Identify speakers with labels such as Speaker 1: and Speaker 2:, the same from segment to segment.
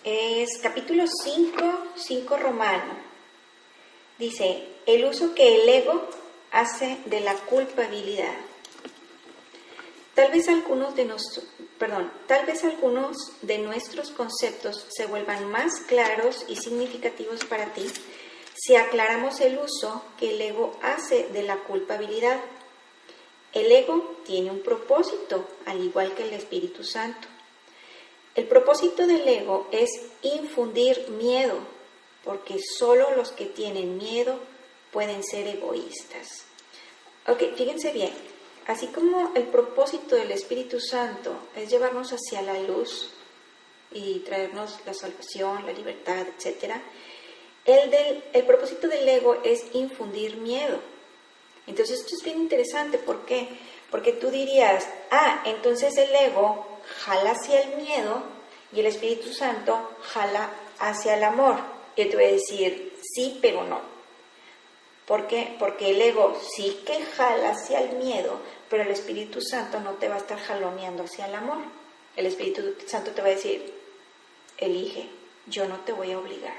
Speaker 1: Es capítulo 5 romano. Dice, el uso que el ego hace de la culpabilidad. Tal vez algunos de nuestros conceptos se vuelvan más claros y significativos para ti si aclaramos el uso que el ego hace de la culpabilidad. El ego tiene un propósito, al igual que el Espíritu Santo. El propósito del ego es infundir miedo, porque solo los que tienen miedo pueden ser egoístas. Ok, fíjense bien. Así como el propósito del Espíritu Santo es llevarnos hacia la luz y traernos la salvación, la libertad, etc., el propósito del ego es infundir miedo. Entonces esto es bien interesante. ¿Por qué? Porque tú dirías, entonces el ego jala hacia el miedo y el Espíritu Santo jala hacia el amor. Yo te voy a decir, sí, pero no. ¿Por qué? Porque el ego sí que jala hacia el miedo, pero el Espíritu Santo no te va a estar jaloneando hacia el amor. El Espíritu Santo te va a decir, elige, yo no te voy a obligar.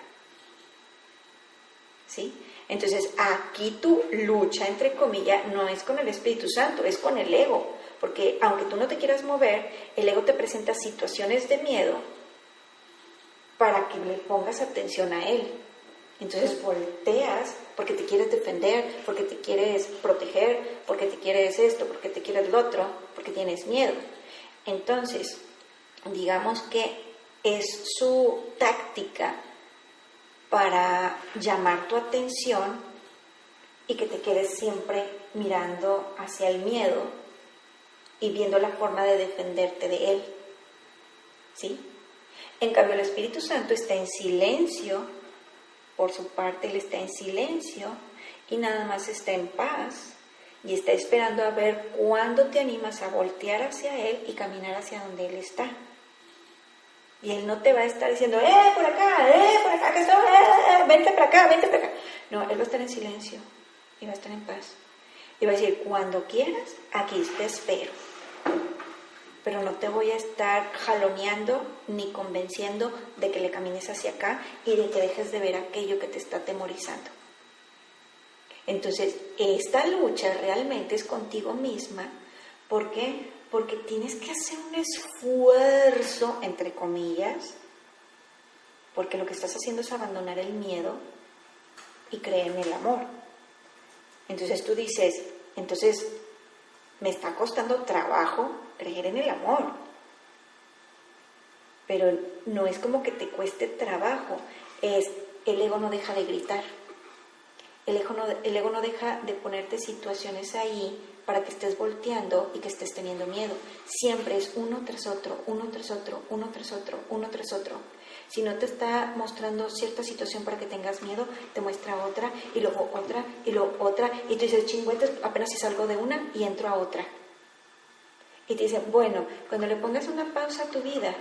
Speaker 1: ¿Sí? Entonces, aquí tu lucha, entre comillas, no es con el Espíritu Santo, es con el ego. Porque aunque tú no te quieras mover, el ego te presenta situaciones de miedo para que le pongas atención a él. Entonces volteas porque te quieres defender, porque te quieres proteger, porque te quieres esto, porque te quieres lo otro, porque tienes miedo. Entonces, digamos que es su táctica para llamar tu atención y que te quedes siempre mirando hacia el miedo y viendo la forma de defenderte de él. ¿Sí? En cambio, el Espíritu Santo está en silencio. Por su parte, Él está en silencio y nada más está en paz y está esperando a ver cuándo te animas a voltear hacia Él y caminar hacia donde Él está. Y Él no te va a estar diciendo, por acá, que estoy, vente para acá, vente para acá. No, Él va a estar en silencio y va a estar en paz. Y va a decir, cuando quieras, aquí te espero. Pero no te voy a estar jaloneando ni convenciendo de que le camines hacia acá y de que dejes de ver aquello que te está atemorizando. Entonces, esta lucha realmente es contigo misma. ¿Por qué? Porque tienes que hacer un esfuerzo, entre comillas, porque lo que estás haciendo es abandonar el miedo y creer en el amor. Entonces tú dices, me está costando trabajo creer en el amor. Pero no es como que te cueste trabajo, el ego no deja de gritar. El ego no deja de ponerte situaciones ahí para que estés volteando y que estés teniendo miedo. Siempre es uno tras otro, uno tras otro, uno tras otro, uno tras otro. Si no te está mostrando cierta situación para que tengas miedo, te muestra otra, y luego otra, y luego otra, y tú dices, chingüetes, apenas si salgo de una y entro a otra. Y te dicen, bueno, cuando le pongas una pausa a tu vida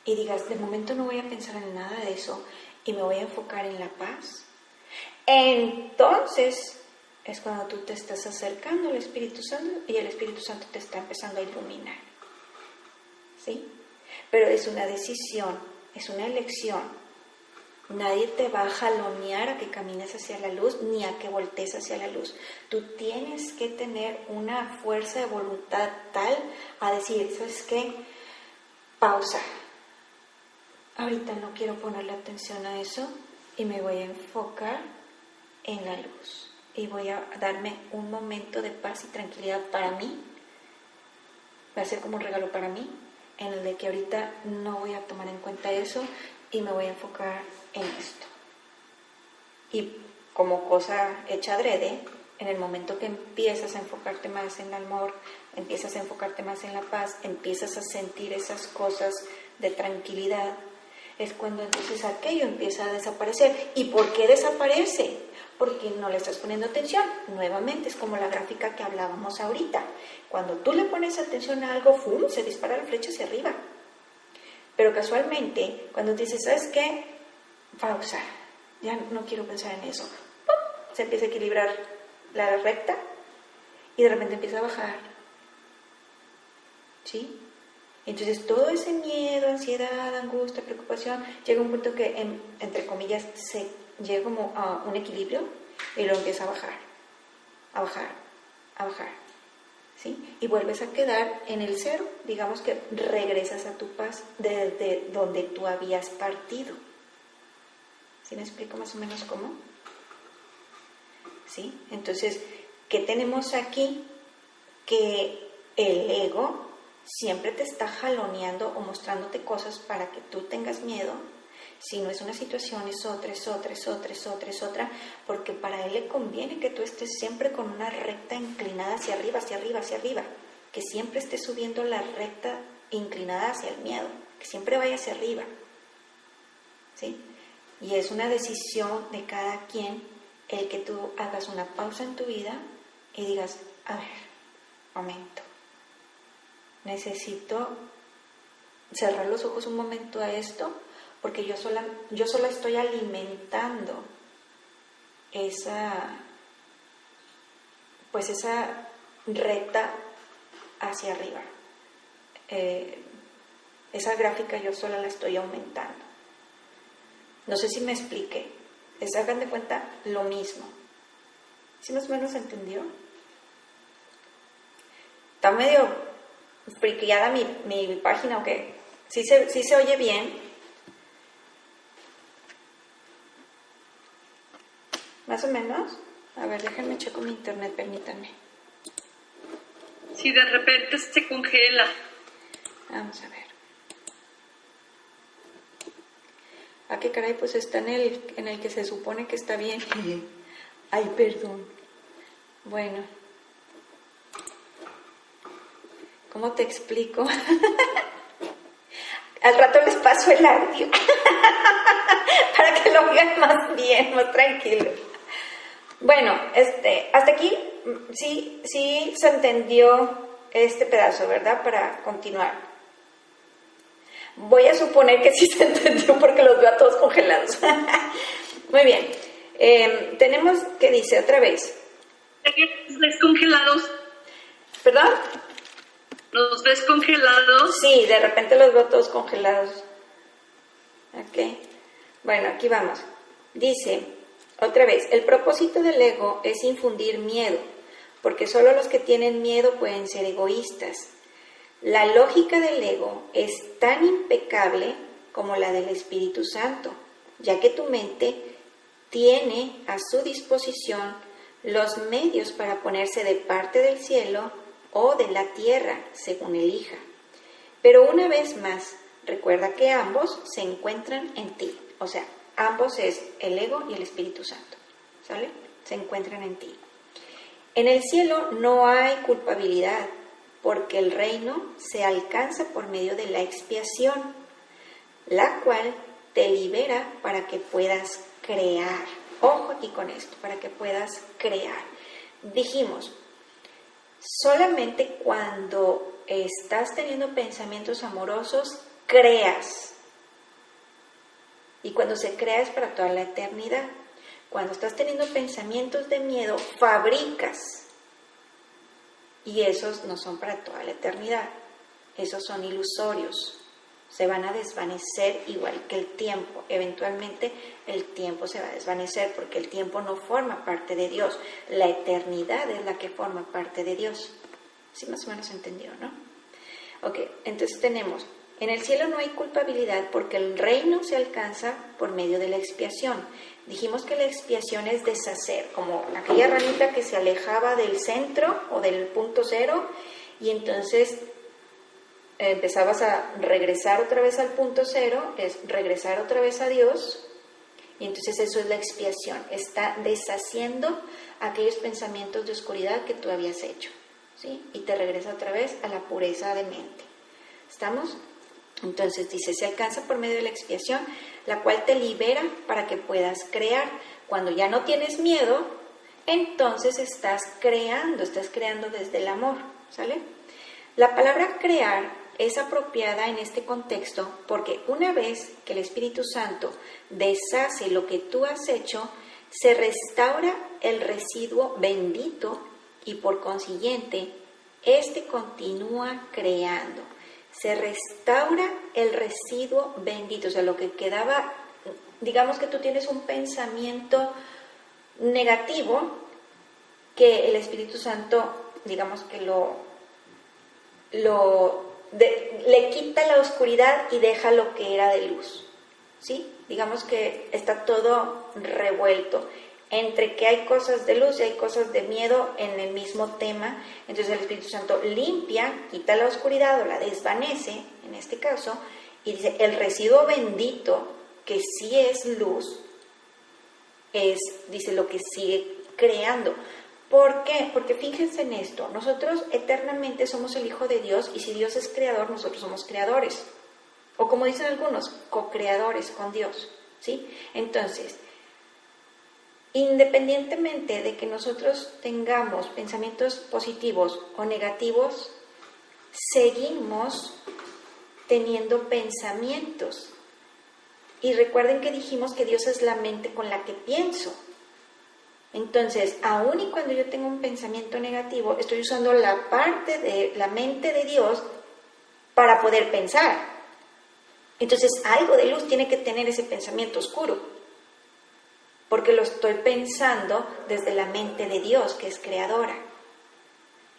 Speaker 1: y digas, de momento no voy a pensar en nada de eso y me voy a enfocar en la paz, entonces es cuando tú te estás acercando al Espíritu Santo y el Espíritu Santo te está empezando a iluminar. ¿Sí? Pero es una decisión, es una elección. Nadie te va a jalonear a que camines hacia la luz ni a que voltees hacia la luz. Tú tienes que tener una fuerza de voluntad tal a decir, ¿sabes qué? Pausa. Ahorita no quiero ponerle atención a eso y me voy a enfocar en la luz. Y voy a darme un momento de paz y tranquilidad para mí. Va a ser como un regalo para mí, en el de que ahorita no voy a tomar en cuenta eso y me voy a enfocar en esto. Y como cosa hecha adrede, en el momento que empiezas a enfocarte más en el amor, empiezas a enfocarte más en la paz, empiezas a sentir esas cosas de tranquilidad, es cuando entonces aquello empieza a desaparecer. ¿Y por qué desaparece? Porque no le estás poniendo atención. Nuevamente es como la gráfica que hablábamos ahorita. Cuando tú le pones atención a algo, ¡fum!, se dispara la flecha hacia arriba. Pero casualmente, cuando dices, ¿sabes qué? Pausa, ya no quiero pensar en eso. ¡Pum! Se empieza a equilibrar la recta y de repente empieza a bajar. ¿Sí? Entonces todo ese miedo, ansiedad, angustia, preocupación, llega a un punto que, entre comillas, se llega como a un equilibrio y lo empieza a bajar, a bajar, a bajar, ¿sí? Y vuelves a quedar en el cero, digamos que regresas a tu paz desde donde tú habías partido. ¿Sí me explico más o menos cómo? ¿Sí? Entonces, ¿qué tenemos aquí? Que el ego siempre te está jaloneando o mostrándote cosas para que tú tengas miedo. Si no es una situación, es otra, es otra, es otra, es otra, es otra, porque para él le conviene que tú estés siempre con una recta inclinada hacia arriba, hacia arriba, hacia arriba, que siempre estés subiendo la recta inclinada hacia el miedo, que siempre vaya hacia arriba, ¿sí? Y es una decisión de cada quien el que tú hagas una pausa en tu vida y digas, a ver, momento, necesito cerrar los ojos un momento a esto, porque yo sola estoy alimentando esa recta hacia arriba. Esa gráfica yo sola la estoy aumentando. No sé si me expliqué. Hagan de cuenta lo mismo. ¿Sí más o menos entendió? Está medio friqueada mi página, ¿o qué? ¿Sí se oye bien? ¿Más o menos? A ver, déjenme checo mi internet, permítanme.
Speaker 2: Si de repente se congela.
Speaker 1: Vamos a ver. Ah, qué caray, pues está en el que se supone que está bien. Ay, perdón. Bueno. ¿Cómo te explico? Al rato les paso el audio. Para que lo vean más bien, más tranquilo. Bueno, hasta aquí sí se entendió este pedazo, ¿verdad? Para continuar. Voy a suponer que sí se entendió porque los veo a todos congelados. Muy bien. Tenemos, ¿qué dice otra vez?
Speaker 2: ¿Nos ves congelados?
Speaker 1: ¿Perdón?
Speaker 2: ¿Nos ves congelados?
Speaker 1: Sí, de repente los veo todos congelados. Ok. Bueno, aquí vamos. Dice, otra vez, el propósito del ego es infundir miedo, porque solo los que tienen miedo pueden ser egoístas. La lógica del ego es tan impecable como la del Espíritu Santo, ya que tu mente tiene a su disposición los medios para ponerse de parte del cielo o de la tierra, según elija. Pero una vez más, recuerda que ambos se encuentran en ti. O sea, ambos es el ego y el Espíritu Santo. ¿Sale? Se encuentran en ti. En el cielo no hay culpabilidad, porque el reino se alcanza por medio de la expiación, la cual te libera para que puedas crear. Ojo aquí con esto, para que puedas crear. Dijimos, solamente cuando estás teniendo pensamientos amorosos, creas. Y cuando se crea es para toda la eternidad. Cuando estás teniendo pensamientos de miedo, fabricas. Y esos no son para toda la eternidad. Esos son ilusorios. Se van a desvanecer igual que el tiempo. Eventualmente el tiempo se va a desvanecer porque el tiempo no forma parte de Dios. La eternidad es la que forma parte de Dios. ¿Sí más o menos entendió, no? Ok, entonces tenemos, en el cielo no hay culpabilidad porque el reino se alcanza por medio de la expiación. Dijimos que la expiación es deshacer, como aquella ranita que se alejaba del centro o del punto cero y entonces empezabas a regresar otra vez al punto cero, es regresar otra vez a Dios, y entonces eso es la expiación, está deshaciendo aquellos pensamientos de oscuridad que tú habías hecho, ¿sí? Y te regresa otra vez a la pureza de mente. ¿Estamos? Entonces dice, se alcanza por medio de la expiación, la cual te libera para que puedas crear. Cuando ya no tienes miedo, entonces estás creando desde el amor, ¿sale? La palabra crear es apropiada en este contexto porque una vez que el Espíritu Santo deshace lo que tú has hecho, se restaura el residuo bendito y por consiguiente, este continúa creando. se restaura el residuo bendito, o sea, lo que quedaba, digamos que tú tienes un pensamiento negativo que el Espíritu Santo, digamos que le quita la oscuridad y deja lo que era de luz, ¿sí? Digamos que está todo revuelto entre que hay cosas de luz y hay cosas de miedo en el mismo tema. Entonces el Espíritu Santo limpia, quita la oscuridad o la desvanece, en este caso, y dice, el residuo bendito, que sí es luz, dice, lo que sigue creando. ¿Por qué? Porque fíjense en esto, nosotros eternamente somos el Hijo de Dios, y si Dios es creador, nosotros somos creadores. O como dicen algunos, co-creadores con Dios, ¿sí? Entonces, independientemente de que nosotros tengamos pensamientos positivos o negativos, seguimos teniendo pensamientos. Y recuerden que dijimos que Dios es la mente con la que pienso. Entonces, aun y cuando yo tengo un pensamiento negativo, estoy usando la parte de la mente de Dios para poder pensar. Entonces, algo de luz tiene que tener ese pensamiento oscuro, porque lo estoy pensando desde la mente de Dios, que es creadora.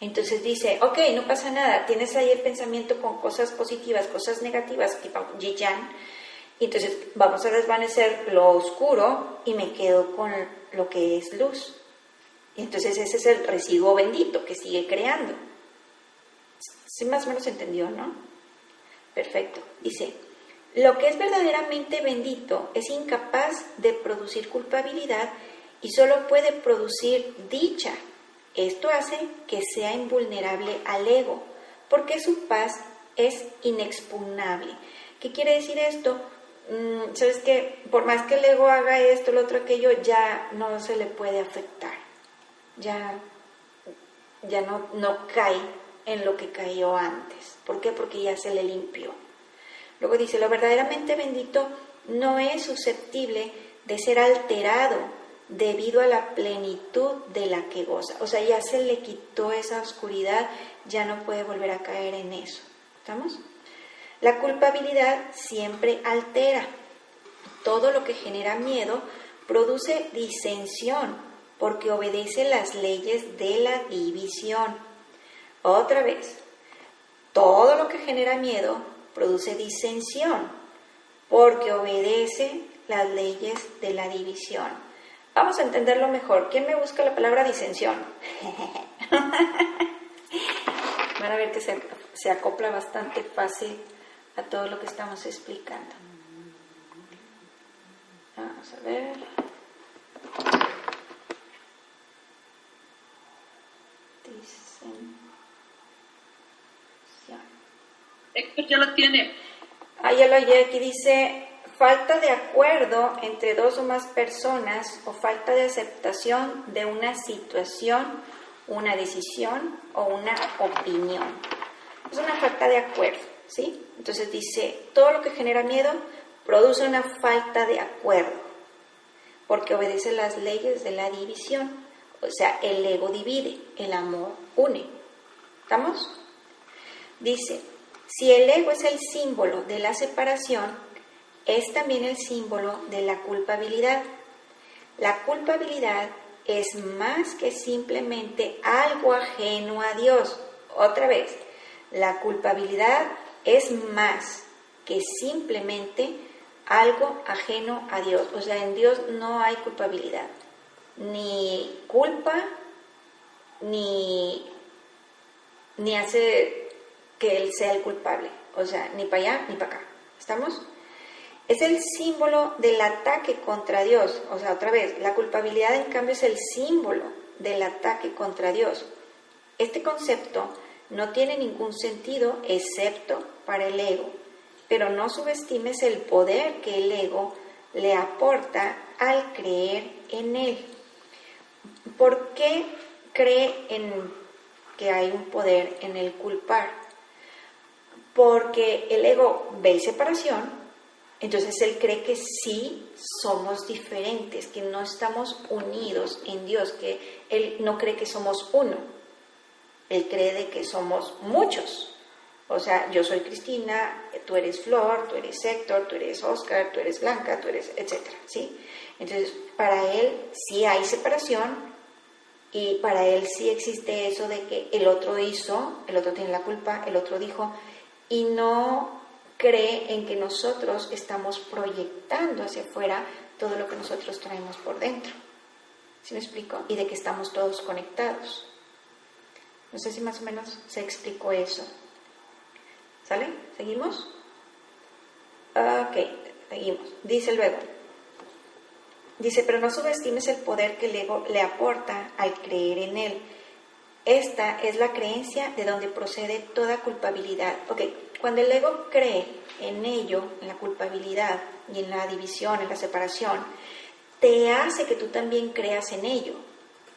Speaker 1: Entonces dice, ok, no pasa nada, tienes ahí el pensamiento con cosas positivas, cosas negativas, tipo Yi-Yang, y entonces vamos a desvanecer lo oscuro y me quedo con lo que es luz. Y entonces ese es el residuo bendito que sigue creando. ¿Sí más o menos entendió, no? Perfecto. Dice, lo que es verdaderamente bendito es incapaz de producir culpabilidad y solo puede producir dicha. Esto hace que sea invulnerable al ego, porque su paz es inexpugnable. ¿Qué quiere decir esto? ¿Sabes qué? Por más que el ego haga esto, lo otro, aquello, ya no se le puede afectar. Ya no cae en lo que cayó antes. ¿Por qué? Porque ya se le limpió. Luego dice, lo verdaderamente bendito no es susceptible de ser alterado debido a la plenitud de la que goza. O sea, ya se le quitó esa oscuridad, ya no puede volver a caer en eso. ¿Estamos? La culpabilidad siempre altera. Todo lo que genera miedo produce disensión, porque obedece las leyes de la división. Otra vez, todo lo que genera miedo produce disensión, porque obedece las leyes de la división. Vamos a entenderlo mejor. ¿Quién me busca la palabra disensión? Van a ver que se acopla bastante fácil a todo lo que estamos explicando. Vamos a ver. Disensión.
Speaker 2: Héctor ya lo tiene.
Speaker 1: Ya lo oí, aquí dice, falta de acuerdo entre dos o más personas o falta de aceptación de una situación, una decisión o una opinión. Es una falta de acuerdo, ¿sí? Entonces dice, todo lo que genera miedo produce una falta de acuerdo, porque obedece las leyes de la división. O sea, el ego divide, el amor une. ¿Estamos? Dice, si el ego es el símbolo de la separación, es también el símbolo de la culpabilidad. La culpabilidad es más que simplemente algo ajeno a Dios. Otra vez, la culpabilidad es más que simplemente algo ajeno a Dios. O sea, en Dios no hay culpabilidad. Ni culpa, ni hace que Él sea el culpable. O sea, ni para allá ni para acá. ¿Estamos? Es el símbolo del ataque contra Dios. O sea, otra vez, la culpabilidad en cambio es el símbolo del ataque contra Dios. Este concepto no tiene ningún sentido excepto para el ego, pero no subestimes el poder que el ego le aporta al creer en él. ¿Por qué cree en que hay un poder en el culpar? Porque el ego ve separación, entonces él cree que sí somos diferentes, que no estamos unidos en Dios, que él no cree que somos uno, él cree de que somos muchos, O sea, yo soy Cristina, tú eres Flor, tú eres Héctor, tú eres Oscar, tú eres Blanca, tú eres, etcétera, ¿sí? Entonces, para él sí hay separación y para él sí existe eso de que el otro hizo, el otro tiene la culpa, el otro dijo, y no cree en que nosotros estamos proyectando hacia afuera todo lo que nosotros traemos por dentro. ¿Sí me explico? Y de que estamos todos conectados. No sé si más o menos se explicó eso. ¿Sale? ¿Seguimos? Ok, seguimos. Dice luego. Dice, pero no subestimes el poder que el ego le aporta al creer en él. Esta es la creencia de donde procede toda culpabilidad. Ok, cuando el ego cree en ello, en la culpabilidad y en la división, en la separación, te hace que tú también creas en ello.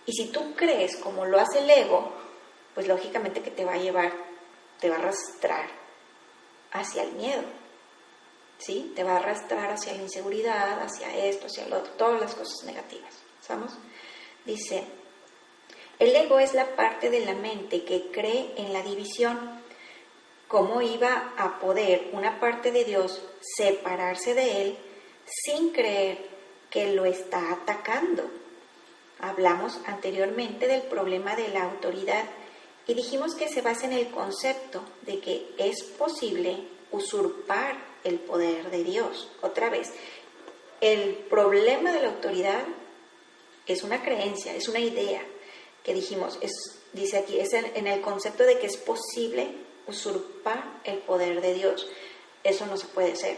Speaker 1: Y si tú crees como lo hace el ego, pues lógicamente que te va a llevar, te va a arrastrar hacia el miedo, ¿sí? Te va a arrastrar hacia la inseguridad, hacia esto, hacia lo otro, todas las cosas negativas, ¿sabes? Dice, el ego es la parte de la mente que cree en la división. ¿Cómo iba a poder una parte de Dios separarse de él sin creer que lo está atacando? Hablamos anteriormente del problema de la autoridad y dijimos que se basa en el concepto de que es posible usurpar el poder de Dios. Otra vez, el problema de la autoridad es una creencia, es una idea que dijimos, dice aquí, es en el concepto de que es posible usurpar el poder de Dios. Eso no se puede hacer,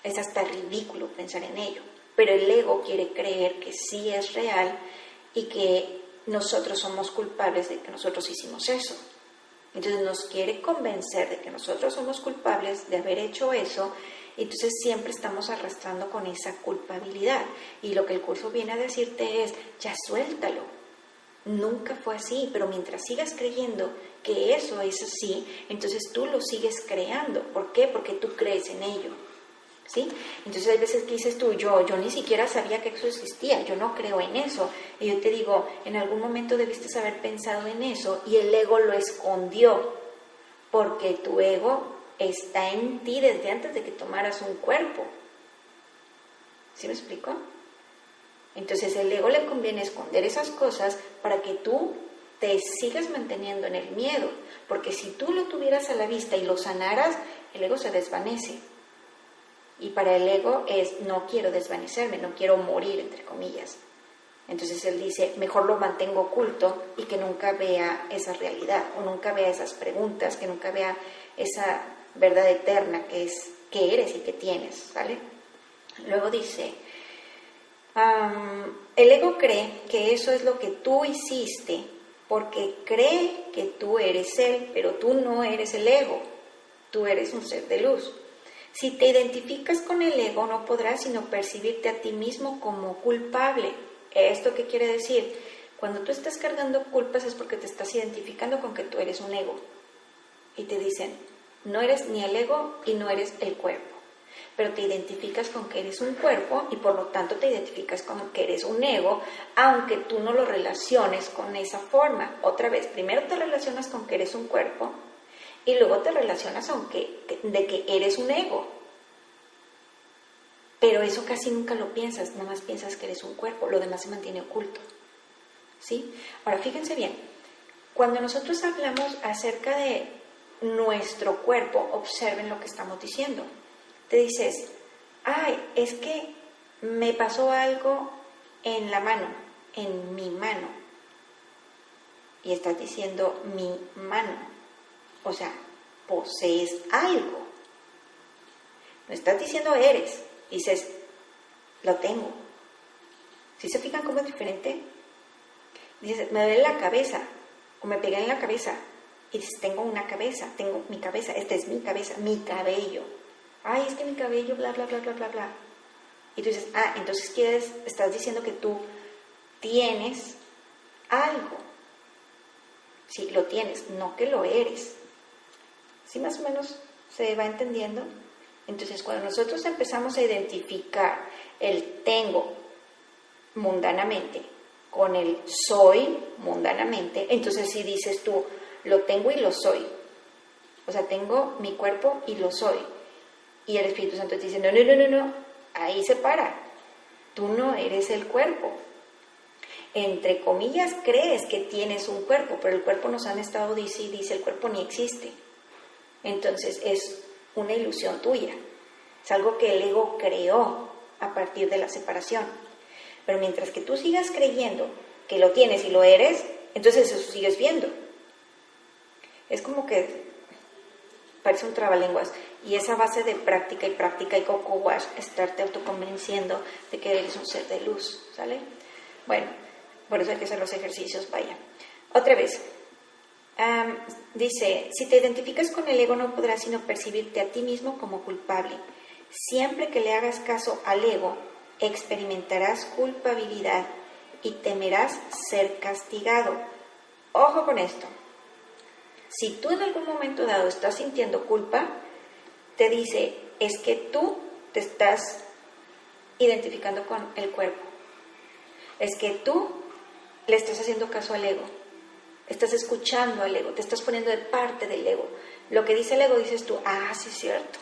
Speaker 1: es hasta ridículo pensar en ello, pero el ego quiere creer que sí es real y que nosotros somos culpables de que nosotros hicimos eso. Entonces nos quiere convencer de que nosotros somos culpables de haber hecho eso, y entonces siempre estamos arrastrando con esa culpabilidad. Y lo que el curso viene a decirte es, ya suéltalo. Nunca fue así, pero mientras sigas creyendo que eso es así, entonces tú lo sigues creando. ¿Por qué? Porque tú crees en ello. ¿Sí? Entonces hay veces que dices tú, yo ni siquiera sabía que eso existía, yo no creo en eso. Y yo te digo, en algún momento debiste haber pensado en eso y el ego lo escondió, porque tu ego está en ti desde antes de que tomaras un cuerpo. ¿Sí me explico? Entonces el ego le conviene esconder esas cosas para que tú te sigas manteniendo en el miedo, porque si tú lo tuvieras a la vista y lo sanaras, el ego se desvanece. Y para el ego es, no quiero desvanecerme, no quiero morir, entre comillas. Entonces él dice, mejor lo mantengo oculto y que nunca vea esa realidad, o nunca vea esas preguntas, que nunca vea esa verdad eterna que eres y que tienes, ¿vale? Luego dice, el ego cree que eso es lo que tú hiciste, porque cree que tú eres él, pero tú no eres el ego, tú eres un ser de luz. Si te identificas con el ego, no podrás sino percibirte a ti mismo como culpable. ¿Esto qué quiere decir? Cuando tú estás cargando culpas es porque te estás identificando con que tú eres un ego. Y te dicen, no eres ni el ego y no eres el cuerpo. Pero te identificas con que eres un cuerpo y por lo tanto te identificas con que eres un ego, aunque tú no lo relaciones con esa forma. Otra vez, primero te relacionas con que eres un cuerpo, y luego te relacionas de que eres un ego. Pero eso casi nunca lo piensas, nada más piensas que eres un cuerpo, lo demás se mantiene oculto. ¿Sí? Ahora, fíjense bien, cuando nosotros hablamos acerca de nuestro cuerpo, observen lo que estamos diciendo. Te dices, ay, es que me pasó algo en la mano, en mi mano. Y estás diciendo mi mano. O sea, posees algo. No estás diciendo eres. Dices, lo tengo. ¿Sí se fijan cómo es diferente? Dices, me duele la cabeza. O me pegué en la cabeza. Y dices, tengo una cabeza. Tengo mi cabeza. Esta es mi cabeza. Mi cabello. Ay, es que mi cabello, bla, bla, bla, bla, bla, bla. Y tú dices, entonces estás diciendo que tú tienes algo. Sí, lo tienes, no que lo eres. ¿Sí más o menos se va entendiendo? Entonces, cuando nosotros empezamos a identificar el tengo mundanamente con el soy mundanamente, entonces si dices tú, lo tengo y lo soy. O sea, tengo mi cuerpo y lo soy. Y el Espíritu Santo te dice, no, no, no, no, no, ahí se para. Tú no eres el cuerpo. Entre comillas, crees que tienes un cuerpo, pero el cuerpo nos han estado diciendo, dice, el cuerpo ni existe. Entonces, es una ilusión tuya. Es algo que el ego creó a partir de la separación. Pero mientras que tú sigas creyendo que lo tienes y lo eres, entonces eso sigues viendo. Es como que parece un trabalenguas. Y esa base de práctica y coco wash, estarte autoconvenciendo de que eres un ser de luz, ¿sale? Bueno, por eso hay que hacer los ejercicios, vaya. Otra vez. Dice, si te identificas con el ego no podrás sino percibirte a ti mismo como culpable. Siempre que le hagas caso al ego, experimentarás culpabilidad y temerás ser castigado. Ojo con esto. Si tú en algún momento dado estás sintiendo culpa, te dice, es que tú te estás identificando con el cuerpo. Es que tú le estás haciendo caso al ego. Estás escuchando al ego, te estás poniendo de parte del ego. Lo que dice el ego dices tú, sí es cierto,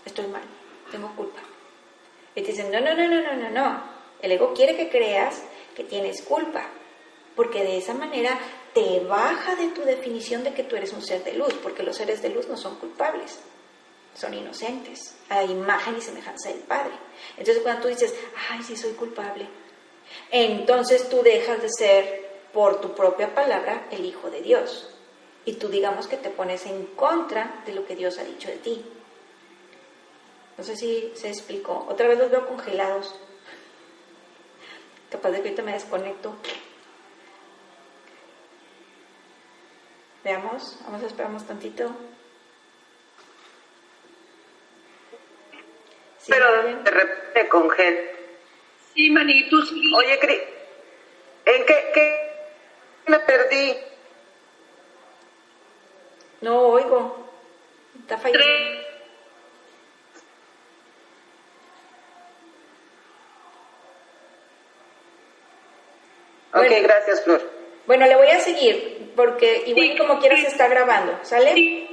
Speaker 1: estoy mal, tengo culpa. Y te dicen, no, no, no, no, no, no, no. El ego quiere que creas que tienes culpa, porque de esa manera te baja de tu definición de que tú eres un ser de luz, porque los seres de luz no son culpables, son inocentes, a imagen y semejanza del Padre. Entonces cuando tú dices, sí soy culpable, entonces tú dejas de ser, por tu propia palabra, el Hijo de Dios. Y tú digamos que te pones en contra de lo que Dios ha dicho de ti. No sé si se explicó. Otra vez los veo congelados. Capaz de que ahorita me desconecto. Veamos, vamos a esperarnos tantito. ¿Sí,
Speaker 3: pero de repente congela.
Speaker 2: Sí, Mani, tú sí.
Speaker 3: Oye, ¿en qué me perdí?
Speaker 1: No oigo. Está fallando.
Speaker 3: Ok,
Speaker 1: Bueno,
Speaker 3: gracias, Flor.
Speaker 1: Bueno, le voy a seguir, porque igual
Speaker 2: Sí,
Speaker 1: como quieras se está grabando, ¿sale?
Speaker 2: Sí.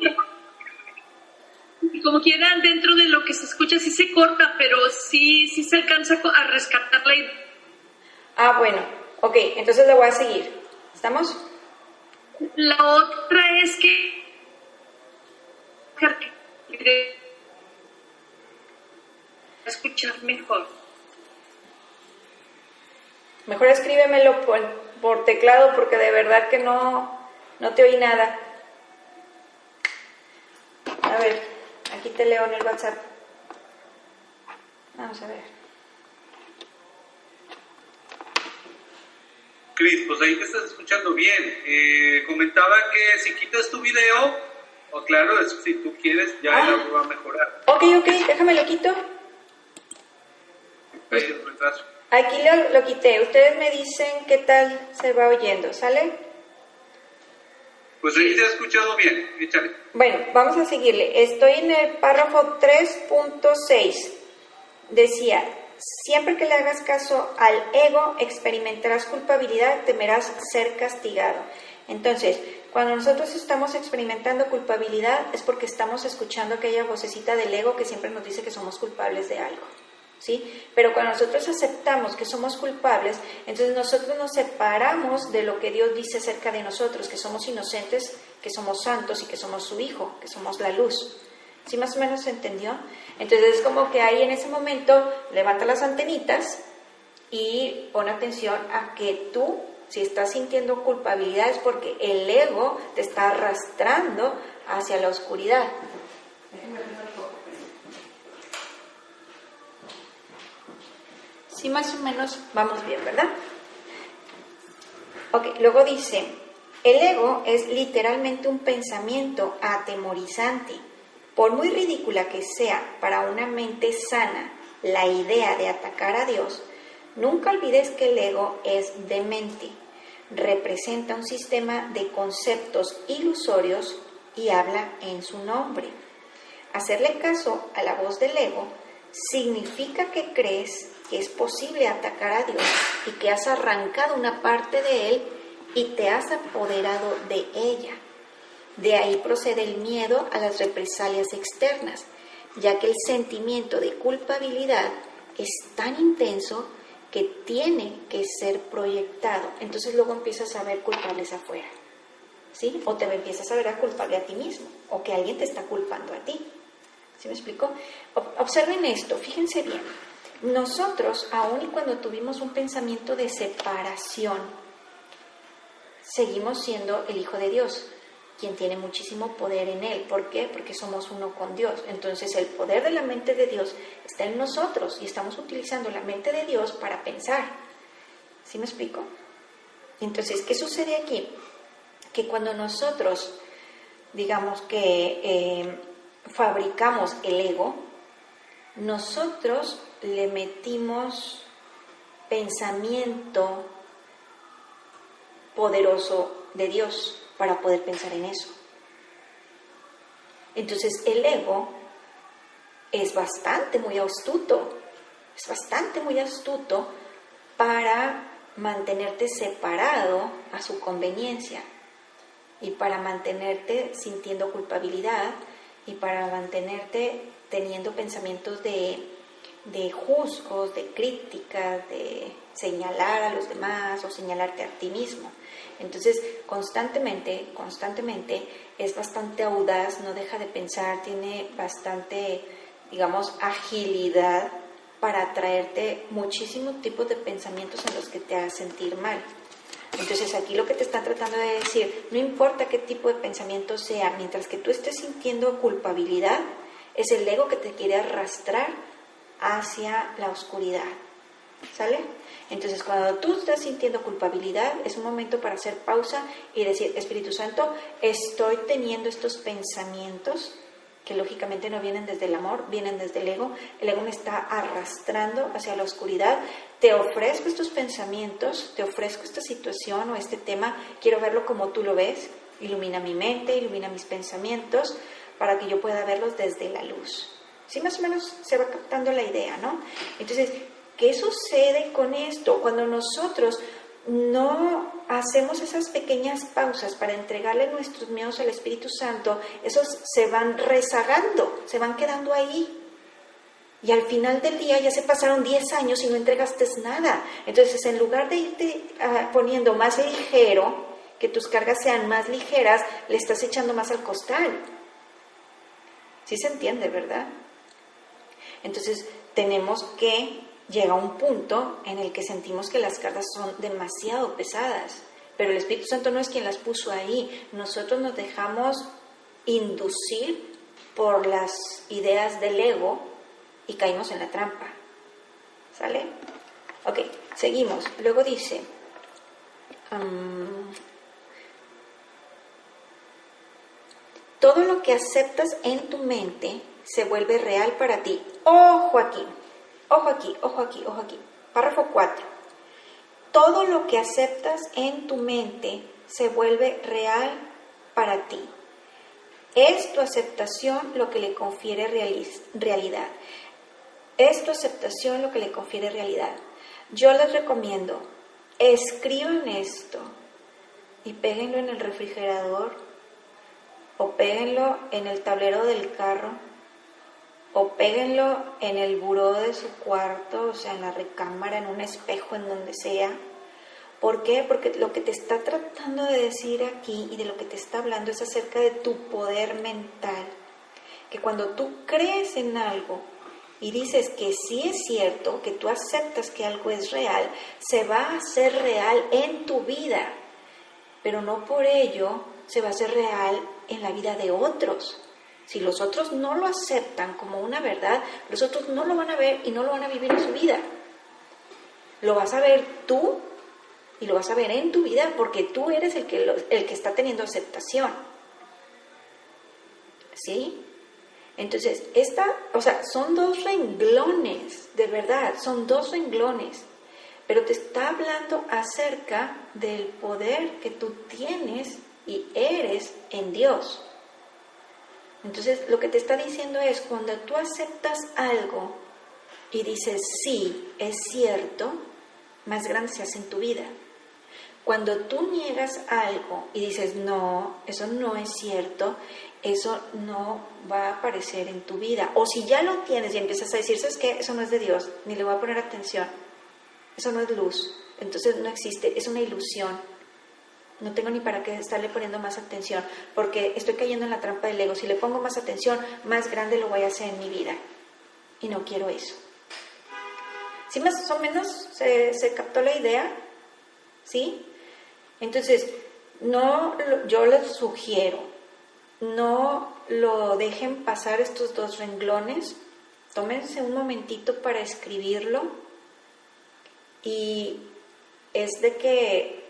Speaker 2: Como quiera, dentro de lo que se escucha sí se corta, pero sí se alcanza a rescatar la idea.
Speaker 1: Bueno, ok, entonces le voy a seguir. ¿Estamos?
Speaker 2: La otra es que escuchar mejor.
Speaker 1: Mejor escríbemelo por teclado, porque de verdad que no te oí nada. A ver, aquí te leo en el WhatsApp. Vamos a ver.
Speaker 4: Cris, pues ahí te estás escuchando bien. Comentaba que si quitas tu video, o claro, si tú quieres, ya el audio va a mejorar.
Speaker 1: Ok, déjame lo quito.
Speaker 4: Ahí el retraso.
Speaker 1: Aquí lo quité. Ustedes me dicen qué tal se va oyendo, ¿sale?
Speaker 4: Pues ahí se ha escuchado bien, échale.
Speaker 1: Bueno, vamos a seguirle. Estoy en el párrafo 3.6. Decía, siempre que le hagas caso al ego, experimentarás culpabilidad, temerás ser castigado. Entonces, cuando nosotros estamos experimentando culpabilidad es porque estamos escuchando aquella vocecita del ego que siempre nos dice que somos culpables de algo. ¿Sí? Pero cuando nosotros aceptamos que somos culpables, entonces nosotros nos separamos de lo que Dios dice acerca de nosotros, que somos inocentes, que somos santos y que somos su Hijo, que somos la luz. ¿Sí más o menos se entendió? Entonces es como que ahí en ese momento levanta las antenitas y pon atención a que tú, si estás sintiendo culpabilidad, es porque el ego te está arrastrando hacia la oscuridad. Sí, más o menos vamos bien, ¿verdad? Ok, luego dice, el ego es literalmente un pensamiento atemorizante. Por muy ridícula que sea para una mente sana la idea de atacar a Dios, nunca olvides que el ego es demente. Representa un sistema de conceptos ilusorios y habla en su nombre. Hacerle caso a la voz del ego significa que crees que es posible atacar a Dios y que has arrancado una parte de Él y te has apoderado de ella. De ahí procede el miedo a las represalias externas, ya que el sentimiento de culpabilidad es tan intenso que tiene que ser proyectado. Entonces luego empiezas a ver culpables afuera, ¿sí? O te empiezas a ver a culpable a ti mismo, o que alguien te está culpando a ti. ¿Sí me explico? Observen esto, fíjense bien. Nosotros, aun y cuando tuvimos un pensamiento de separación, seguimos siendo el Hijo de Dios, quien tiene muchísimo poder en Él. ¿Por qué? Porque somos uno con Dios. Entonces el poder de la mente de Dios está en nosotros y estamos utilizando la mente de Dios para pensar. ¿Sí me explico? Entonces, ¿qué sucede aquí? Que cuando nosotros, digamos que fabricamos el ego, nosotros le metimos pensamiento poderoso de Dios para poder pensar en eso. Entonces el ego es muy astuto para mantenerte separado a su conveniencia y para mantenerte sintiendo culpabilidad y para mantenerte teniendo pensamientos de juzgos, de críticas, de señalar a los demás o señalarte a ti mismo. Entonces, constantemente es bastante audaz, no deja de pensar, tiene bastante, digamos, agilidad para traerte muchísimos tipos de pensamientos en los que te hagas sentir mal. Entonces, aquí lo que te están tratando de decir, no importa qué tipo de pensamiento sea, mientras que tú estés sintiendo culpabilidad, es el ego que te quiere arrastrar hacia la oscuridad. ¿Sale? Entonces, cuando tú estás sintiendo culpabilidad, es un momento para hacer pausa y decir, Espíritu Santo, estoy teniendo estos pensamientos que lógicamente no vienen desde el amor, vienen desde el ego me está arrastrando hacia la oscuridad, te ofrezco estos pensamientos, te ofrezco esta situación o este tema, quiero verlo como tú lo ves, ilumina mi mente, ilumina mis pensamientos, para que yo pueda verlos desde la luz. Sí, más o menos se va captando la idea, ¿no? Entonces, ¿qué sucede con esto? Cuando nosotros no hacemos esas pequeñas pausas para entregarle nuestros miedos al Espíritu Santo, esos se van rezagando, se van quedando ahí. Y al final del día ya se pasaron 10 años y no entregaste nada. Entonces, en lugar de irte poniendo más ligero, que tus cargas sean más ligeras, le estás echando más al costal. ¿Sí se entiende, verdad? Entonces, tenemos que llegar a un punto en el que sentimos que las cargas son demasiado pesadas, pero el Espíritu Santo no es quien las puso ahí. Nosotros nos dejamos inducir por las ideas del ego y caímos en la trampa. ¿Sale? Ok, seguimos. Luego dice, todo lo que aceptas en tu mente se vuelve real para ti. Ojo aquí. Párrafo 4. Todo lo que aceptas en tu mente se vuelve real para ti. Es tu aceptación lo que le confiere realidad. Es tu aceptación lo que le confiere realidad. Yo les recomiendo, escriban esto y péguenlo en el refrigerador o péguenlo en el tablero del carro o péguenlo en el buró de su cuarto, o sea, en la recámara, en un espejo, en donde sea. ¿Por qué? Porque lo que te está tratando de decir aquí y de lo que te está hablando es acerca de tu poder mental. Que cuando tú crees en algo y dices que sí es cierto, que tú aceptas que algo es real, se va a hacer real en tu vida, pero no por ello se va a hacer real en la vida de otros. Si los otros no lo aceptan como una verdad, los otros no lo van a ver y no lo van a vivir en su vida. Lo vas a ver tú y lo vas a ver en tu vida porque tú eres el que está teniendo aceptación. ¿Sí? Entonces, son 2 renglones, de verdad, son 2 renglones. Pero te está hablando acerca del poder que tú tienes y eres en Dios. Entonces, lo que te está diciendo es, cuando tú aceptas algo y dices, sí, es cierto, más grande se hace en tu vida. Cuando tú niegas algo y dices, no, eso no es cierto, eso no va a aparecer en tu vida. O si ya lo tienes y empiezas a decir, ¿sabes qué? Eso no es de Dios, ni le voy a poner atención. Eso no es luz, entonces no existe, es una ilusión. No tengo ni para qué estarle poniendo más atención, porque estoy cayendo en la trampa del ego. Si le pongo más atención, más grande lo voy a hacer en mi vida. Y no quiero eso. ¿Sí más o menos se captó la idea? ¿Sí? Entonces, yo les sugiero, no lo dejen pasar estos 2 renglones, tómense un momentito para escribirlo y es de que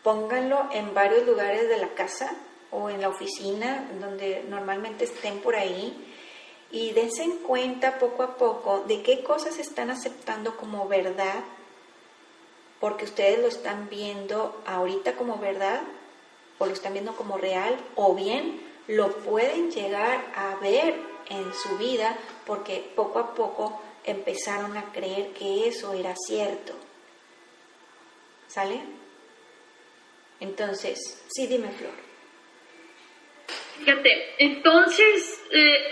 Speaker 1: pónganlo en varios lugares de la casa o en la oficina, donde normalmente estén por ahí, y dense en cuenta poco a poco de qué cosas están aceptando como verdad, porque ustedes lo están viendo ahorita como verdad, o lo están viendo como real, o bien lo pueden llegar a ver en su vida, porque poco a poco empezaron a creer que eso era cierto. ¿Sale? Entonces, sí, dime, Flor.
Speaker 2: Fíjate, entonces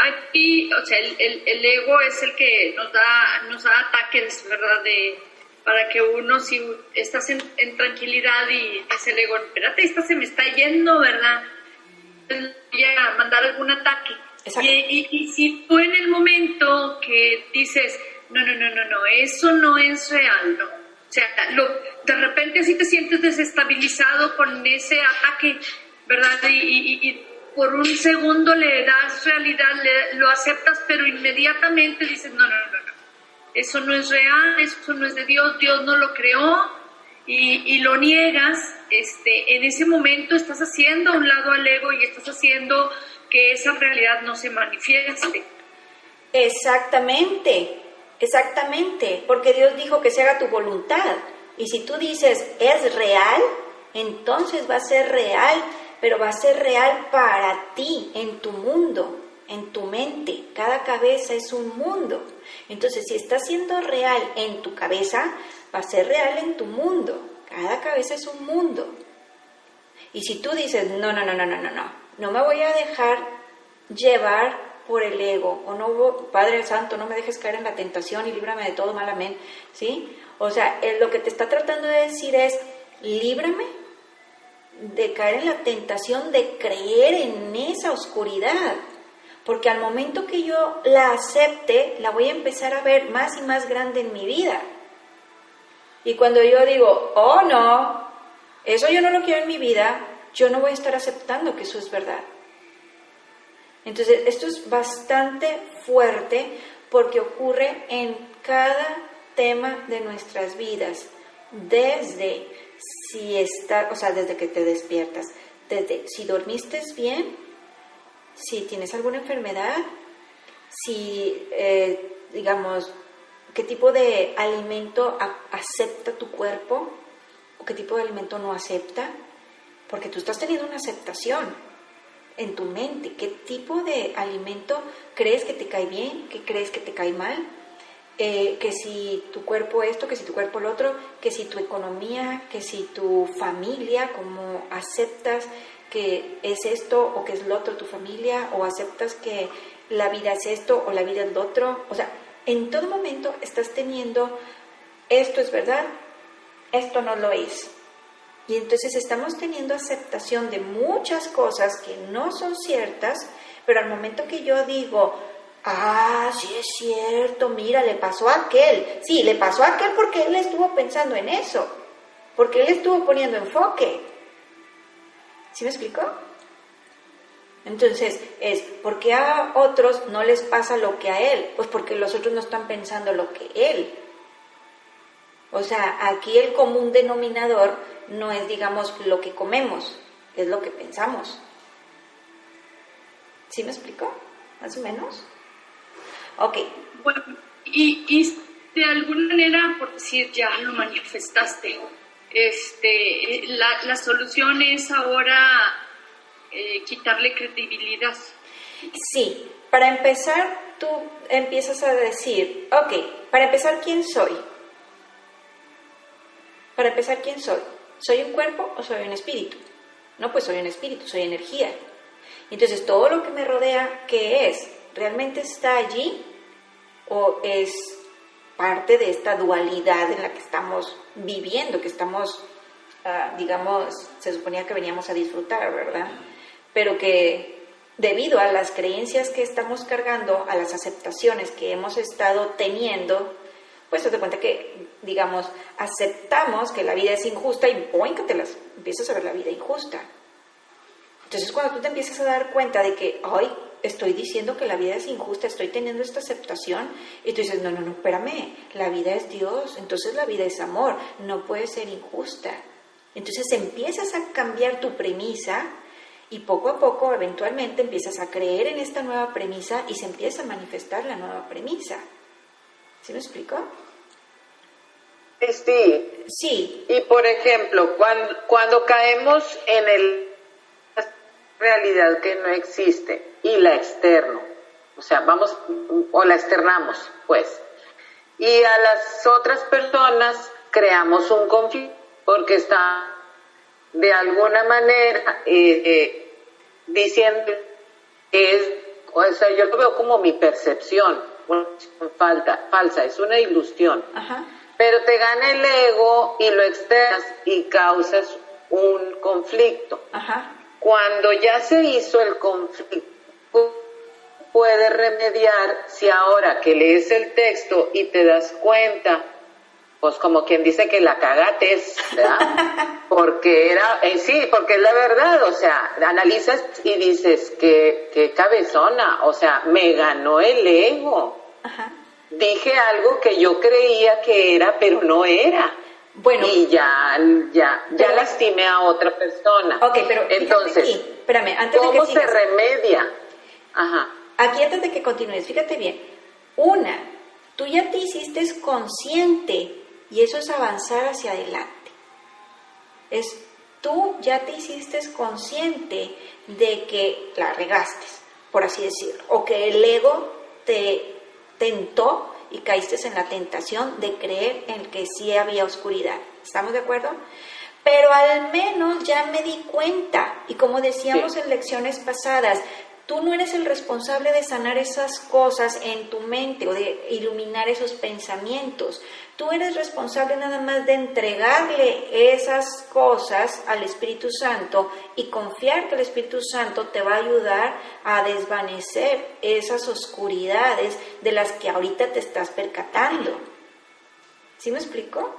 Speaker 2: aquí, o sea, el ego es el que nos da ataques, ¿verdad? Para que uno, si estás en tranquilidad y dice el ego, espérate, esta se me está yendo, ¿verdad? Voy a mandar algún ataque. Y si tú en el momento que dices, no, eso no es real, ¿no? O sea, de repente así te sientes desestabilizado con ese ataque, ¿verdad? Y por un segundo le das realidad, lo aceptas, pero inmediatamente dices, no. Eso no es real, eso no es de Dios, Dios no lo creó, y lo niegas. En ese momento estás haciendo a un lado al ego y estás haciendo que esa realidad no se manifieste.
Speaker 1: Exactamente, porque Dios dijo que se haga tu voluntad, y si tú dices es real, entonces va a ser real, pero va a ser real para ti, en tu mundo, en tu mente. Cada cabeza es un mundo. Entonces, si está siendo real en tu cabeza, va a ser real en tu mundo. Cada cabeza es un mundo. Y si tú dices, no me voy a dejar llevar por el ego, o no, Padre Santo, no me dejes caer en la tentación y líbrame de todo mal, amén, ¿sí? O sea, lo que te está tratando de decir es, líbrame de caer en la tentación de creer en esa oscuridad. Porque al momento que yo la acepte, la voy a empezar a ver más y más grande en mi vida. Y cuando yo digo, oh no, eso yo no lo quiero en mi vida, yo no voy a estar aceptando que eso es verdad. Entonces, esto es bastante fuerte porque ocurre en cada tema de nuestras vidas. Desde desde que te despiertas, desde si dormiste bien, si tienes alguna enfermedad, si, digamos, qué tipo de alimento acepta tu cuerpo o qué tipo de alimento no acepta, porque tú estás teniendo una aceptación en tu mente. ¿Qué tipo de alimento crees que te cae bien? ¿Qué crees que te cae mal? Que si tu cuerpo esto, que si tu cuerpo lo otro, que si tu economía, que si tu familia, cómo aceptas que es esto o que es lo otro tu familia, o aceptas que la vida es esto o la vida es lo otro. O sea, en todo momento estás teniendo, esto es verdad, esto no lo es. Y entonces estamos teniendo aceptación de muchas cosas que no son ciertas, pero al momento que yo digo, sí es cierto, mira, le pasó a aquel. Sí, le pasó a aquel porque él estuvo pensando en eso, porque él estuvo poniendo enfoque. ¿Sí me explicó? Entonces, ¿por qué a otros no les pasa lo que a él? Pues porque los otros no están pensando lo que él. O sea, aquí el común denominador no es, digamos, lo que comemos, es lo que pensamos. ¿Sí me explicó? ¿Más o menos? Ok.
Speaker 2: Bueno, y de alguna manera, por decir, ya lo manifestaste, la solución es ahora quitarle credibilidad.
Speaker 1: Sí, para empezar, tú empiezas a decir, ok, para empezar, ¿quién soy? Para empezar, ¿quién soy? ¿Soy un cuerpo o soy un espíritu? No, pues soy un espíritu, soy energía. Entonces, todo lo que me rodea, ¿qué es? ¿Realmente está allí o es parte de esta dualidad en la que estamos viviendo, que estamos, digamos, se suponía que veníamos a disfrutar, ¿verdad? Pero que debido a las creencias que estamos cargando, a las aceptaciones que hemos estado teniendo, pues te das cuenta que, digamos, aceptamos que la vida es injusta y ¡boing! Que te las empiezas a ver la vida injusta. Entonces, cuando tú te empiezas a dar cuenta de que, ay, estoy diciendo que la vida es injusta, estoy teniendo esta aceptación, y tú dices, no, espérame, la vida es Dios, entonces la vida es amor, no puede ser injusta. Entonces empiezas a cambiar tu premisa y poco a poco, eventualmente, empiezas a creer en esta nueva premisa y se empieza a manifestar la nueva premisa. ¿Sí me explico?
Speaker 3: Sí.
Speaker 1: Sí.
Speaker 3: Y por ejemplo, cuando caemos en realidad que no existe y la externo, o sea, o la externamos, pues, y a las otras personas creamos un conflicto porque está de alguna manera diciendo o sea, yo lo veo como mi percepción, una falsa, es una ilusión.
Speaker 1: Ajá.
Speaker 3: Pero te gana el ego y lo externas y causas un conflicto.
Speaker 1: Ajá.
Speaker 3: Cuando ya se hizo el conflicto, puedes remediar si ahora que lees el texto y te das cuenta, pues como quien dice que la cagates, ¿verdad? Porque porque es la verdad, o sea, analizas y dices que cabezona, o sea, me ganó el ego.
Speaker 1: Ajá.
Speaker 3: Dije algo que yo creía que era, pero no era.
Speaker 1: Bueno,
Speaker 3: y ya lastimé a otra persona.
Speaker 1: Ok, pero
Speaker 3: entonces,
Speaker 1: aquí, espérame, antes
Speaker 3: ¿cómo
Speaker 1: de que
Speaker 3: se
Speaker 1: sigas,
Speaker 3: remedia? Ajá.
Speaker 1: Aquí antes de que continúes, fíjate bien. Tú ya te hiciste consciente y eso es avanzar hacia adelante. Tú ya te hiciste consciente de que la regaste, por así decirlo, o que el ego te tentó y caíste en la tentación de creer en que sí había oscuridad. ¿Estamos de acuerdo? Pero al menos ya me di cuenta, y como decíamos en lecciones pasadas, tú no eres el responsable de sanar esas cosas en tu mente o de iluminar esos pensamientos. Tú eres responsable nada más de entregarle esas cosas al Espíritu Santo y confiar que el Espíritu Santo te va a ayudar a desvanecer esas oscuridades de las que ahorita te estás percatando. ¿Sí me explico?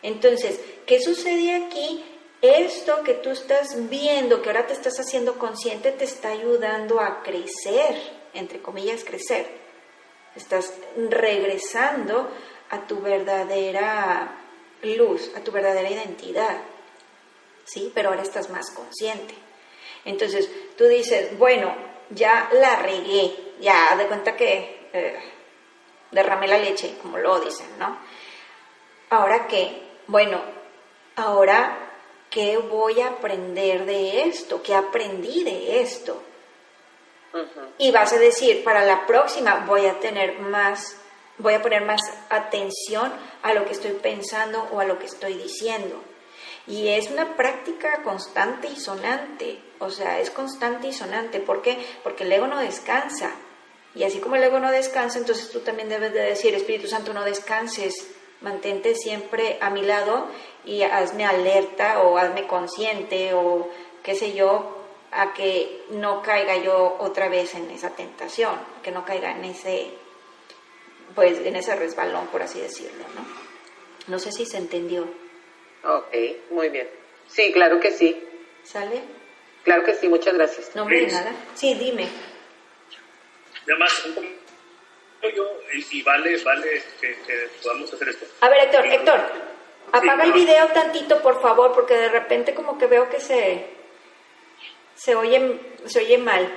Speaker 1: Entonces, ¿qué sucede aquí? Esto que tú estás viendo, que ahora te estás haciendo consciente, te está ayudando a crecer, entre comillas, crecer. Estás regresando a tu verdadera luz, a tu verdadera identidad, ¿sí? Pero ahora estás más consciente. Entonces, tú dices, bueno, ya la regué, ya de cuenta que derramé la leche, como lo dicen, ¿no? ¿Ahora qué? Bueno, ahora, ¿qué voy a aprender de esto? ¿Qué aprendí de esto? Uh-huh. Y vas a decir, para la próxima voy a poner más atención a lo que estoy pensando o a lo que estoy diciendo. Y es una práctica constante y sonante, o sea, es constante y sonante. ¿Por qué? Porque el ego no descansa. Y así como el ego no descansa, entonces tú también debes de decir, Espíritu Santo, no descanses, mantente siempre a mi lado y hazme alerta o hazme consciente o qué sé yo, a que no caiga yo otra vez en esa tentación, que no caiga en ese resbalón, por así decirlo, ¿no? No sé si se entendió.
Speaker 3: Ok, muy bien. Sí, claro que sí.
Speaker 1: ¿Sale?
Speaker 3: Claro que sí, muchas gracias.
Speaker 1: No, hombre, nada. Sí, dime.
Speaker 5: Además, y vale que podamos hacer esto.
Speaker 1: A ver, Héctor, apaga el video tantito, por favor, porque de repente como que veo que se oye mal.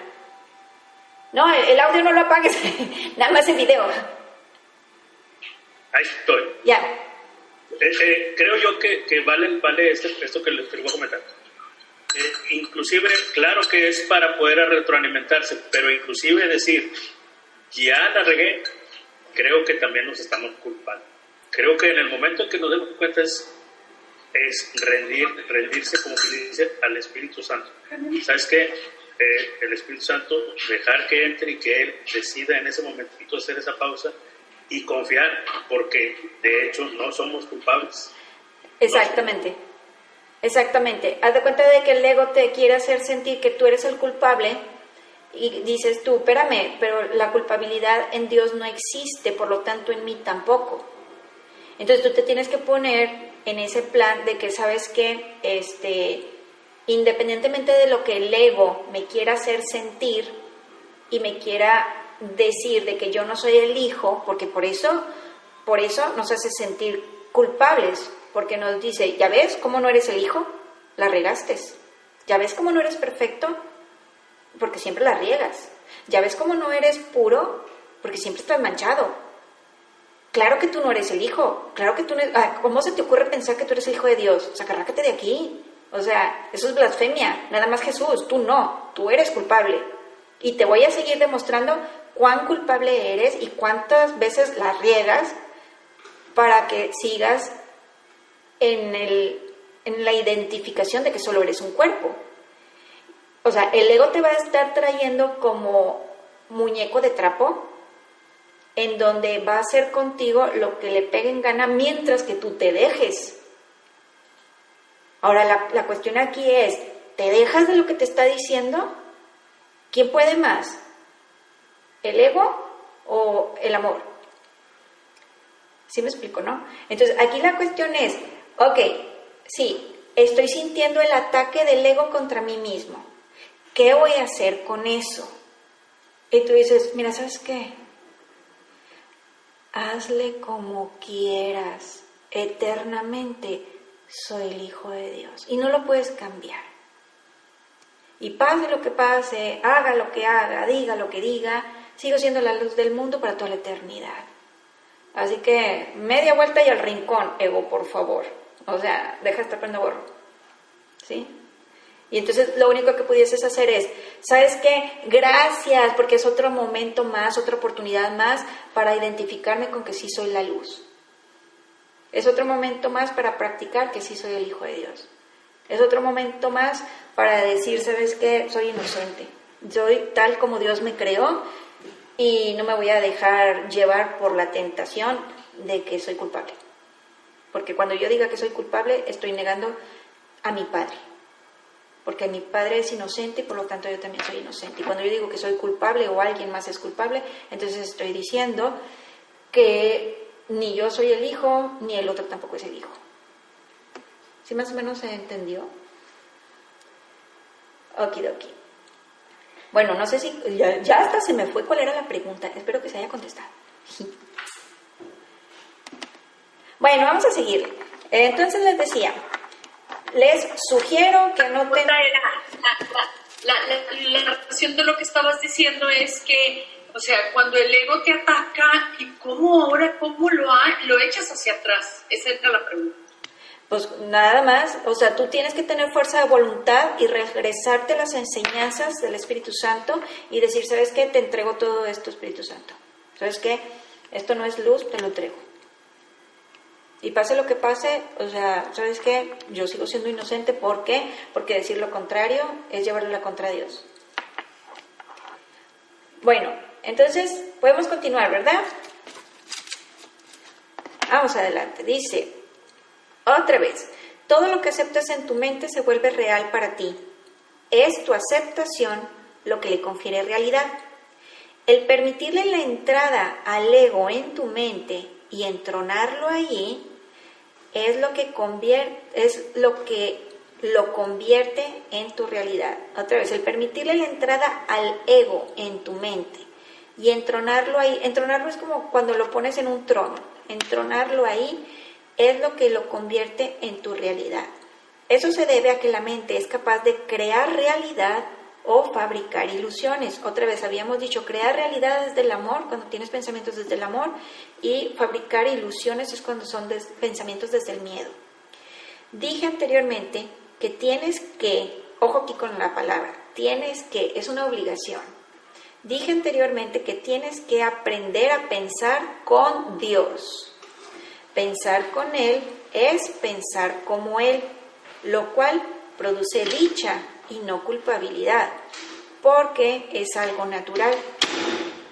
Speaker 1: No, el audio no lo apagues, nada más el video.
Speaker 5: Ahí estoy.
Speaker 1: Ya.
Speaker 5: Creo yo que vale esto que les voy a comentar. Inclusive, claro que es para poder retroalimentarse, pero inclusive decir, ya la regué, creo que también nos estamos culpando. Creo que en el momento en que nos demos cuenta es, es rendirse, como que dice, al Espíritu Santo. ¿Sabes qué? El Espíritu Santo, dejar que entre y que Él decida en ese momentito hacer esa pausa y confiar, porque de hecho no somos culpables.
Speaker 1: Exactamente. Exactamente. Haz de cuenta de que el ego te quiere hacer sentir que tú eres el culpable y dices tú, espérame, pero la culpabilidad en Dios no existe, por lo tanto en mí tampoco. Entonces tú te tienes que poner en ese plan de que sabes que independientemente de lo que el ego me quiera hacer sentir y me quiera decir de que yo no soy el hijo, porque por eso nos hace sentir culpables, porque nos dice, ¿ya ves cómo no eres el hijo? La regaste. ¿Ya ves cómo no eres perfecto? Porque siempre la riegas. ¿Ya ves cómo no eres puro? Porque siempre estás manchado. Claro que tú no eres el hijo. Claro que tú no eres... ¿Cómo se te ocurre pensar que tú eres el hijo de Dios? O sea, arrácate de aquí. O sea, eso es blasfemia. Nada más Jesús. Tú no. Tú eres culpable. Y te voy a seguir demostrando cuán culpable eres y cuántas veces la riegas para que sigas en la identificación de que solo eres un cuerpo. O sea, el ego te va a estar trayendo como muñeco de trapo, en donde va a hacer contigo lo que le pegue en gana mientras que tú te dejes. Ahora, la cuestión aquí es, ¿te dejas de lo que te está diciendo? ¿Quién puede más? ¿El ego o el amor? ¿Sí me explico, no? Entonces, aquí la cuestión es, ok, sí, estoy sintiendo el ataque del ego contra mí mismo. ¿Qué voy a hacer con eso? Y tú dices, mira, ¿sabes qué? Hazle como quieras. Eternamente soy el Hijo de Dios. Y no lo puedes cambiar. Y pase lo que pase, haga lo que haga, diga lo que diga, sigo siendo la luz del mundo para toda la eternidad. Así que media vuelta y al rincón, ego, por favor. O sea, deja de estar prendo gorro. ¿Sí? Y entonces lo único que pudieses hacer es, ¿sabes qué? Gracias, porque es otro momento más, otra oportunidad más para identificarme con que sí soy la luz. Es otro momento más para practicar que sí soy el Hijo de Dios. Es otro momento más para decir, ¿sabes qué? Soy inocente. Soy tal como Dios me creó y no me voy a dejar llevar por la tentación de que soy culpable. Porque cuando yo diga que soy culpable, estoy negando a mi Padre. Porque mi Padre es inocente y por lo tanto yo también soy inocente. Y cuando yo digo que soy culpable o alguien más es culpable, entonces estoy diciendo que ni yo soy el hijo, ni el otro tampoco es el hijo. ¿Sí más o menos se entendió? Okidoki. Bueno, no sé si... Ya hasta se me fue cuál era la pregunta. Espero que se haya contestado. Bueno, vamos a seguir. Entonces les decía... Les sugiero que anoten...
Speaker 2: La relación de lo que estabas diciendo es que, o sea, cuando el ego te ataca, ¿y cómo lo echas hacia atrás? Esa era la pregunta.
Speaker 1: Pues nada más, o sea, tú tienes que tener fuerza de voluntad y regresarte a las enseñanzas del Espíritu Santo y decir, ¿sabes qué? Te entrego todo esto, Espíritu Santo. ¿Sabes qué? Esto no es luz, te lo entrego. Y pase lo que pase, o sea, ¿sabes qué? Yo sigo siendo inocente. ¿Por qué? Porque decir lo contrario es llevarle la contra a Dios. Bueno, entonces podemos continuar, ¿verdad? Vamos adelante. Dice, otra vez, todo lo que aceptas en tu mente se vuelve real para ti. Es tu aceptación lo que le confiere realidad. El permitirle la entrada al ego en tu mente y entronarlo allí es lo que lo convierte en tu realidad. Otra vez, el permitirle la entrada al ego en tu mente y entronarlo ahí. Entronarlo es como cuando lo pones en un trono. Entronarlo ahí es lo que lo convierte en tu realidad. Eso se debe a que la mente es capaz de crear realidad o fabricar ilusiones. Otra vez habíamos dicho, crear realidad desde el amor, cuando tienes pensamientos desde el amor, y fabricar ilusiones es cuando son pensamientos desde el miedo. Dije anteriormente que tienes que, ojo aquí con la palabra, tienes que, es una obligación. Dije anteriormente que tienes que aprender a pensar con Dios. Pensar con Él es pensar como Él, lo cual produce dicha y no culpabilidad, porque es algo natural.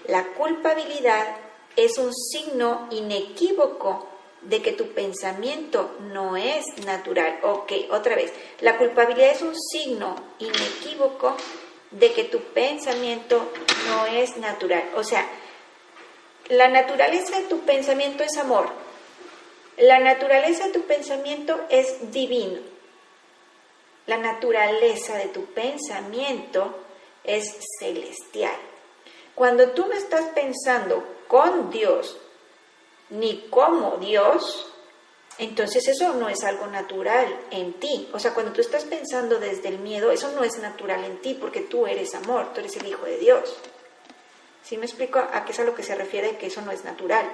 Speaker 1: La culpabilidad es un signo inequívoco de que tu pensamiento no es natural. Ok, otra vez. La culpabilidad es un signo inequívoco de que tu pensamiento no es natural. O sea, la naturaleza de tu pensamiento es amor. La naturaleza de tu pensamiento es divino. La naturaleza de tu pensamiento es celestial. Cuando tú no estás pensando con Dios ni como Dios, entonces eso no es algo natural en ti. O sea, cuando tú estás pensando desde el miedo, eso no es natural en ti, porque tú eres amor, tú eres el Hijo de Dios. ¿Sí me explico a qué es a lo que se refiere que eso no es natural?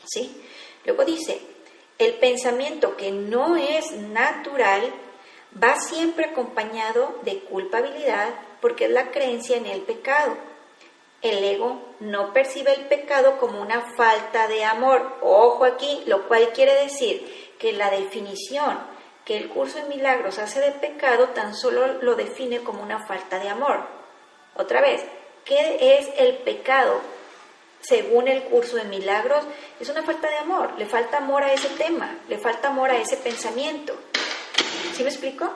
Speaker 1: ¿Sí? Luego dice, el pensamiento que no es natural va siempre acompañado de culpabilidad, porque es la creencia en el pecado. El ego no percibe el pecado como una falta de amor. Ojo aquí, lo cual quiere decir que la definición que el curso de milagros hace de pecado tan solo lo define como una falta de amor. Otra vez, ¿qué es el pecado? Según el curso de milagros, es una falta de amor. Le falta amor a ese tema, le falta amor a ese pensamiento. ¿Sí me explico?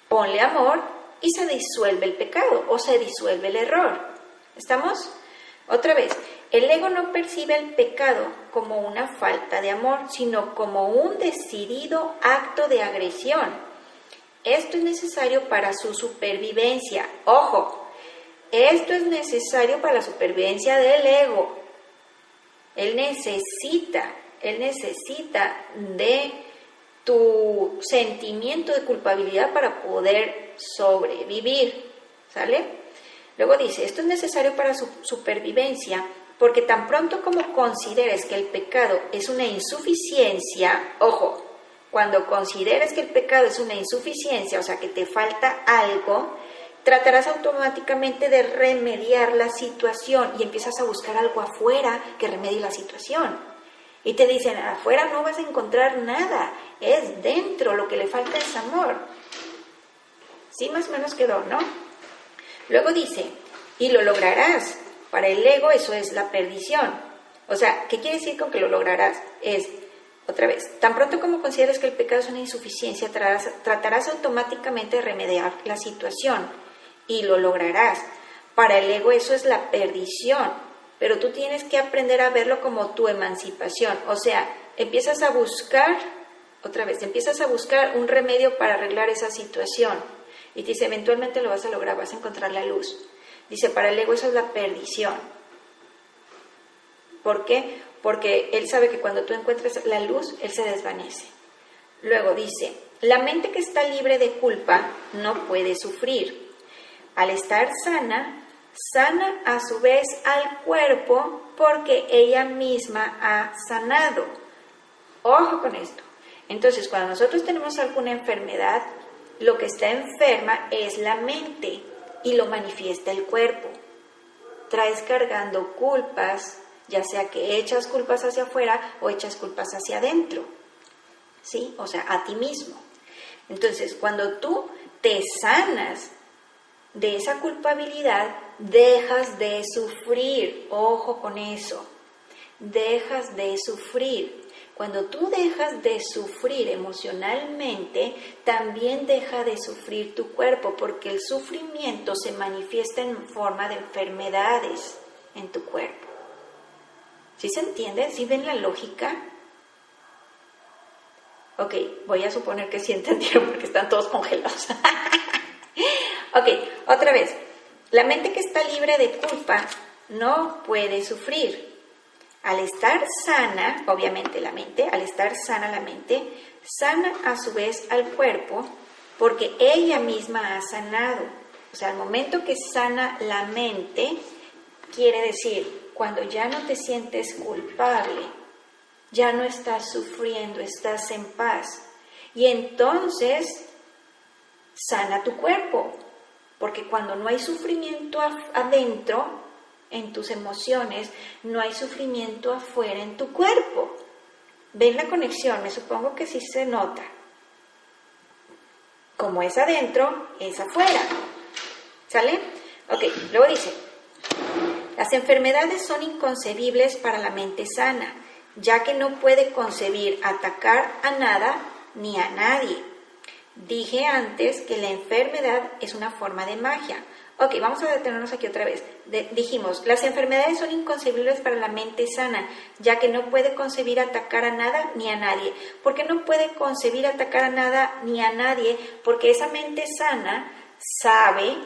Speaker 1: Ponle amor y se disuelve el pecado o se disuelve el error. ¿Estamos? Otra vez, el ego no percibe el pecado como una falta de amor, sino como un decidido acto de agresión. Esto es necesario para su supervivencia. ¡Ojo! Esto es necesario para la supervivencia del ego. Él necesita de tu sentimiento de culpabilidad para poder sobrevivir. ¿Sale? Luego dice, esto es necesario para su supervivencia, porque tan pronto como consideres que el pecado es una insuficiencia, ojo, cuando consideres que el pecado es una insuficiencia, o sea que te falta algo, tratarás automáticamente de remediar la situación y empiezas a buscar algo afuera que remedie la situación. Y te dicen, afuera no vas a encontrar nada, es dentro, lo que le falta es amor. Sí, más o menos quedó, ¿no? Luego dice, y lo lograrás. Para el ego eso es la perdición. O sea, ¿qué quiere decir con que lo lograrás? Es, otra vez, tan pronto como consideres que el pecado es una insuficiencia, tratarás automáticamente de remediar la situación y lo lograrás. Para el ego eso es la perdición, pero tú tienes que aprender a verlo como tu emancipación. O sea, empiezas a buscar un remedio para arreglar esa situación. Y te dice, eventualmente lo vas a lograr, vas a encontrar la luz. Dice, para el ego eso es la perdición. ¿Por qué? Porque él sabe que cuando tú encuentres la luz, él se desvanece. Luego dice, la mente que está libre de culpa no puede sufrir. Al estar sana, sana a su vez al cuerpo porque ella misma ha sanado. Ojo con esto. Entonces, cuando nosotros tenemos alguna enfermedad, lo que está enferma es la mente y lo manifiesta el cuerpo. Traes cargando culpas, ya sea que echas culpas hacia afuera o echas culpas hacia adentro, ¿sí? O sea, a ti mismo. Entonces, cuando tú te sanas de esa culpabilidad, dejas de sufrir. Ojo con eso. Dejas de sufrir. Cuando tú dejas de sufrir emocionalmente, también deja de sufrir tu cuerpo, porque el sufrimiento se manifiesta en forma de enfermedades en tu cuerpo. ¿Sí se entiende? ¿Sí ven la lógica? Ok, voy a suponer que sí entendieron porque están todos congelados. Ok, otra vez. La mente que está libre de culpa no puede sufrir. Al estar sana, obviamente al estar sana la mente, sana a su vez al cuerpo porque ella misma ha sanado. O sea, al momento que sana la mente, quiere decir, cuando ya no te sientes culpable, ya no estás sufriendo, estás en paz. Y entonces, sana tu cuerpo, porque cuando no hay sufrimiento adentro, en tus emociones, no hay sufrimiento afuera en tu cuerpo. ¿Ven la conexión? Me supongo que sí se nota. Como es adentro, es afuera. ¿Sale? Ok, luego dice, las enfermedades son inconcebibles para la mente sana, ya que no puede concebir atacar a nada ni a nadie. Dije antes que la enfermedad es una forma de magia. Ok, vamos a detenernos aquí otra vez. Dijimos, las enfermedades son inconcebibles para la mente sana, ya que no puede concebir atacar a nada ni a nadie. ¿Por qué no puede concebir atacar a nada ni a nadie? Porque esa mente sana sabe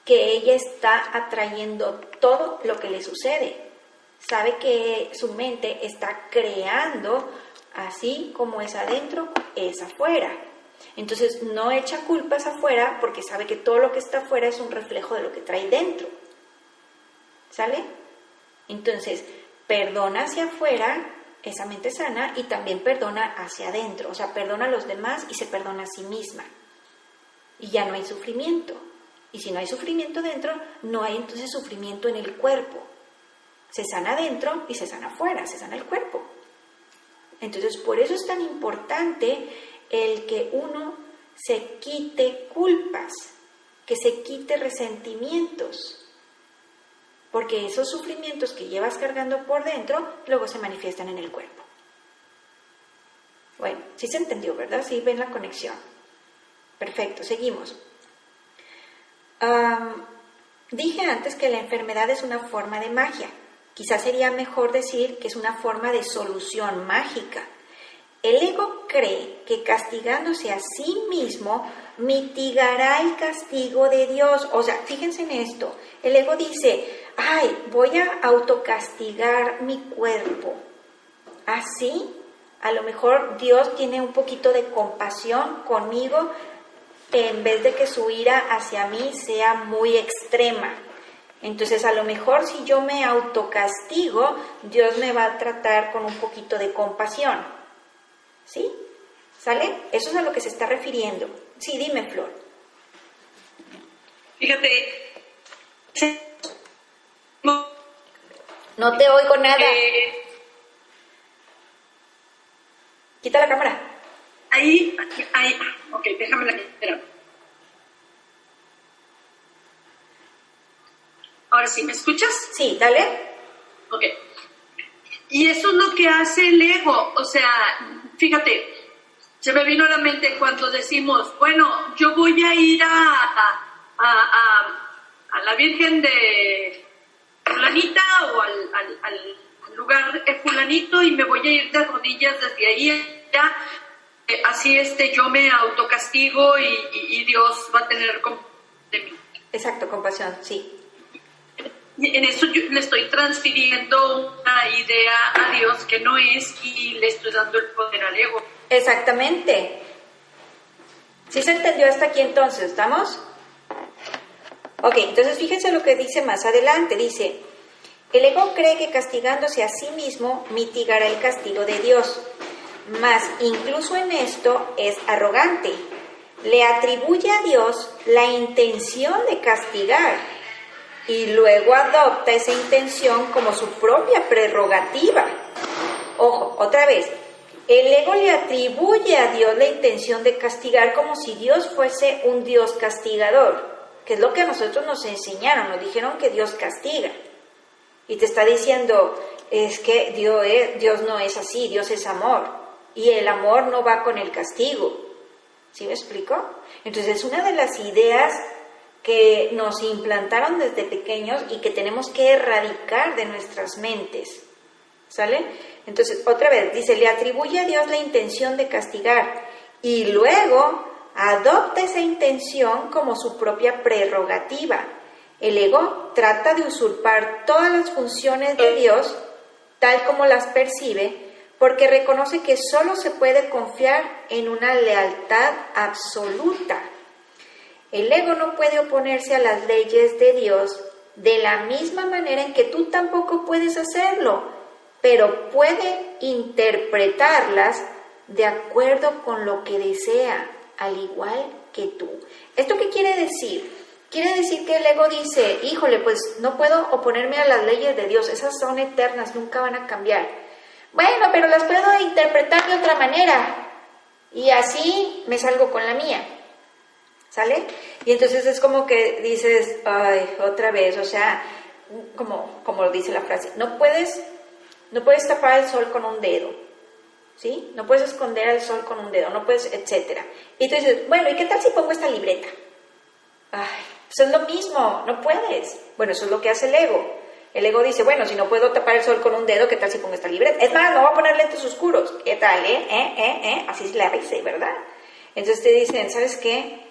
Speaker 1: que ella está atrayendo todo lo que le sucede. Sabe que su mente está creando, así como es adentro, es afuera. Entonces no echa culpas afuera porque sabe que todo lo que está afuera es un reflejo de lo que trae dentro. ¿Sale? Entonces perdona hacia afuera esa mente sana y también perdona hacia adentro. O sea, perdona a los demás y se perdona a sí misma. Y ya no hay sufrimiento. Y si no hay sufrimiento dentro, no hay entonces sufrimiento en el cuerpo. Se sana adentro y se sana afuera, se sana el cuerpo. Entonces por eso es tan importante el que uno se quite culpas, que se quite resentimientos, porque esos sufrimientos que llevas cargando por dentro luego se manifiestan en el cuerpo. Bueno, sí se entendió, ¿verdad? Sí ven la conexión. Perfecto, seguimos. Dije antes que la enfermedad es una forma de magia. Quizás sería mejor decir que es una forma de solución mágica. El ego cree que castigándose a sí mismo mitigará el castigo de Dios. O sea, fíjense en esto. El ego dice, ay, voy a autocastigar mi cuerpo. Así, a lo mejor Dios tiene un poquito de compasión conmigo en vez de que su ira hacia mí sea muy extrema. Entonces, a lo mejor si yo me autocastigo, Dios me va a tratar con un poquito de compasión. ¿Sí? ¿Sale? Eso es a lo que se está refiriendo. Sí, dime, Flor.
Speaker 2: Fíjate.
Speaker 1: No te oigo nada. Quita la cámara.
Speaker 2: Ahí. Ok, déjame la quitar. Ahora sí, ¿me escuchas?
Speaker 1: Sí, dale.
Speaker 2: Ok. Y eso es lo que hace el ego. O sea, fíjate, se me vino a la mente cuando decimos, bueno, yo voy a ir a la Virgen de fulanita o al lugar de fulanito y me voy a ir de rodillas desde ahí allá. Así yo me autocastigo y Dios va a tener compasión de mí.
Speaker 1: Exacto, compasión, sí.
Speaker 2: En eso yo le estoy transfiriendo una idea a Dios que no es y le estoy dando el poder al ego.
Speaker 1: Exactamente. ¿Sí se entendió hasta aquí entonces? ¿Estamos? Ok, entonces fíjense lo que dice más adelante. Dice, el ego cree que castigándose a sí mismo mitigará el castigo de Dios. Mas incluso en esto es arrogante. Le atribuye a Dios la intención de castigar y luego adopta esa intención como su propia prerrogativa. Ojo, otra vez, el ego le atribuye a Dios la intención de castigar como si Dios fuese un Dios castigador, que es lo que a nosotros nos enseñaron, nos dijeron que Dios castiga. Y te está diciendo, es que Dios no es así, Dios es amor, y el amor no va con el castigo. ¿Sí me explico? Entonces es una de las ideas que nos implantaron desde pequeños y que tenemos que erradicar de nuestras mentes. ¿Sale? Entonces, otra vez, dice, le atribuye a Dios la intención de castigar y luego adopta esa intención como su propia prerrogativa. El ego trata de usurpar todas las funciones de Dios, tal como las percibe, porque reconoce que solo se puede confiar en una lealtad absoluta. El ego no puede oponerse a las leyes de Dios de la misma manera en que tú tampoco puedes hacerlo, pero puede interpretarlas de acuerdo con lo que desea, al igual que tú. ¿Esto qué quiere decir? Quiere decir que el ego dice, híjole, pues no puedo oponerme a las leyes de Dios, esas son eternas, nunca van a cambiar. Bueno, pero las puedo interpretar de otra manera y así me salgo con la mía. ¿Sale? Y entonces es como que dices, ay, otra vez, o sea, como dice la frase, no puedes tapar el sol con un dedo, ¿sí? No puedes esconder el sol con un dedo, no puedes, etcétera. Y tú dices, bueno, ¿y qué tal si pongo esta libreta? Ay, pues es lo mismo, no puedes. Bueno, eso es lo que hace el ego. El ego dice, bueno, si no puedo tapar el sol con un dedo, ¿qué tal si pongo esta libreta? Es más, no voy a poner lentes oscuros. ¿Qué tal, Así es la dice, ¿verdad? Entonces te dicen, ¿sabes qué?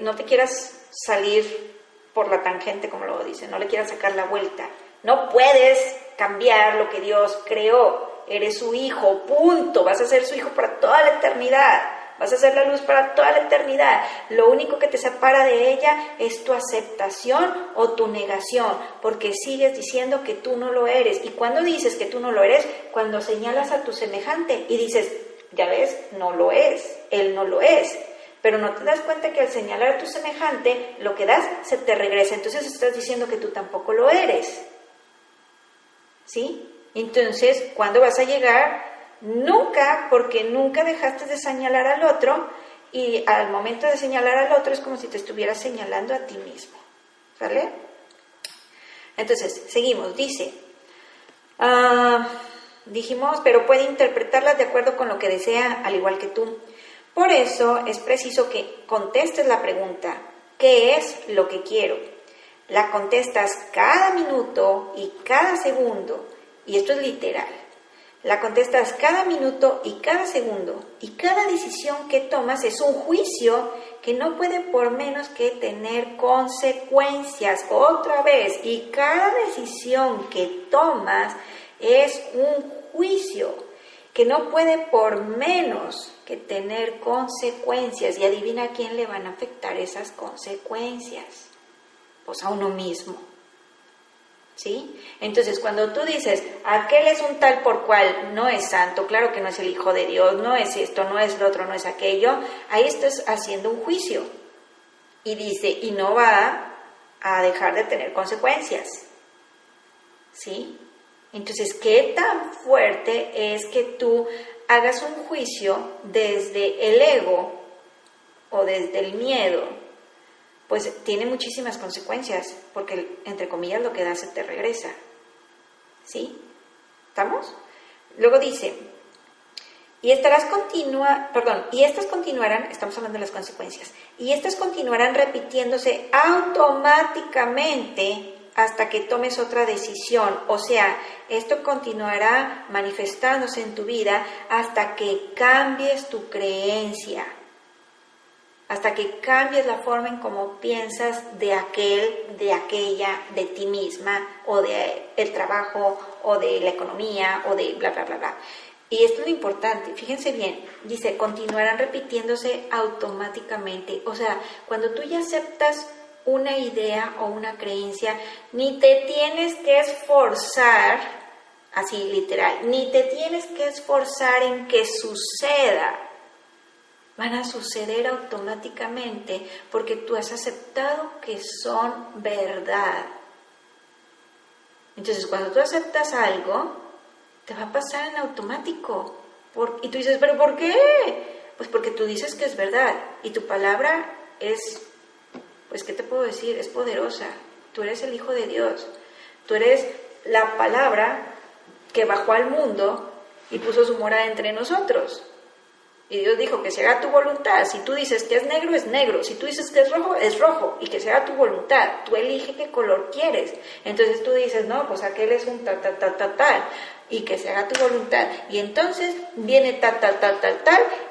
Speaker 1: No te quieras salir por la tangente, como lo dicen, no le quieras sacar la vuelta. No puedes cambiar lo que Dios creó. Eres su hijo, punto. Vas a ser su hijo para toda la eternidad. Vas a ser la luz para toda la eternidad. Lo único que te separa de ella es tu aceptación o tu negación, porque sigues diciendo que tú no lo eres. Y cuando dices que tú no lo eres, cuando señalas a tu semejante y dices, ya ves, no lo es, él no lo es. Pero no te das cuenta que al señalar a tu semejante, lo que das se te regresa. Entonces estás diciendo que tú tampoco lo eres. ¿Sí? Entonces, ¿cuándo vas a llegar? Nunca, porque nunca dejaste de señalar al otro, y al momento de señalar al otro es como si te estuvieras señalando a ti mismo. ¿Sale? Entonces, seguimos. Dice, dijimos, pero puede interpretarlas de acuerdo con lo que desea, al igual que tú. Por eso es preciso que contestes la pregunta, ¿qué es lo que quiero? La contestas cada minuto y cada segundo, y esto es literal. La contestas cada minuto y cada segundo, y cada decisión que tomas es un juicio que no puede por menos que tener consecuencias. Otra vez, y cada decisión que tomas es un juicio que no puede por menos que tener consecuencias. Y adivina a quién le van a afectar esas consecuencias. Pues a uno mismo. ¿Sí? Entonces, cuando tú dices, aquel es un tal por cual, no es santo, claro que no es el Hijo de Dios, no es esto, no es lo otro, no es aquello, ahí estás haciendo un juicio. Y dice, y no va a dejar de tener consecuencias. ¿Sí? Entonces, ¿qué tan fuerte es que tú hagas un juicio desde el ego o desde el miedo? Pues tiene muchísimas consecuencias, porque entre comillas lo que da se te regresa. ¿Sí? ¿Estamos? Luego dice, y estas continuarán, estamos hablando de las consecuencias, y estas continuarán repitiéndose automáticamente hasta que tomes otra decisión. O sea, esto continuará manifestándose en tu vida hasta que cambies tu creencia, hasta que cambies la forma en cómo piensas de aquel, de aquella, de ti misma, o de el trabajo, o de la economía, o de bla, bla, bla, bla. Y esto es lo importante, fíjense bien, dice, continuarán repitiéndose automáticamente. O sea, cuando tú ya aceptas una idea o una creencia, ni te tienes que esforzar, así literal, ni te tienes que esforzar en que suceda. Van a suceder automáticamente porque tú has aceptado que son verdad. Entonces, cuando tú aceptas algo, te va a pasar en automático. Y tú dices, ¿pero por qué? Pues porque tú dices que es verdad y tu palabra es, pues, ¿qué te puedo decir? Es poderosa. Tú eres el Hijo de Dios. Tú eres la palabra que bajó al mundo y puso su morada entre nosotros. Y Dios dijo que se haga tu voluntad. Si tú dices que es negro. Si tú dices que es rojo. Y que se haga tu voluntad. Tú elige qué color quieres. Entonces tú dices, no, pues aquel es un tal. Y que se haga tu voluntad. Y entonces viene tal.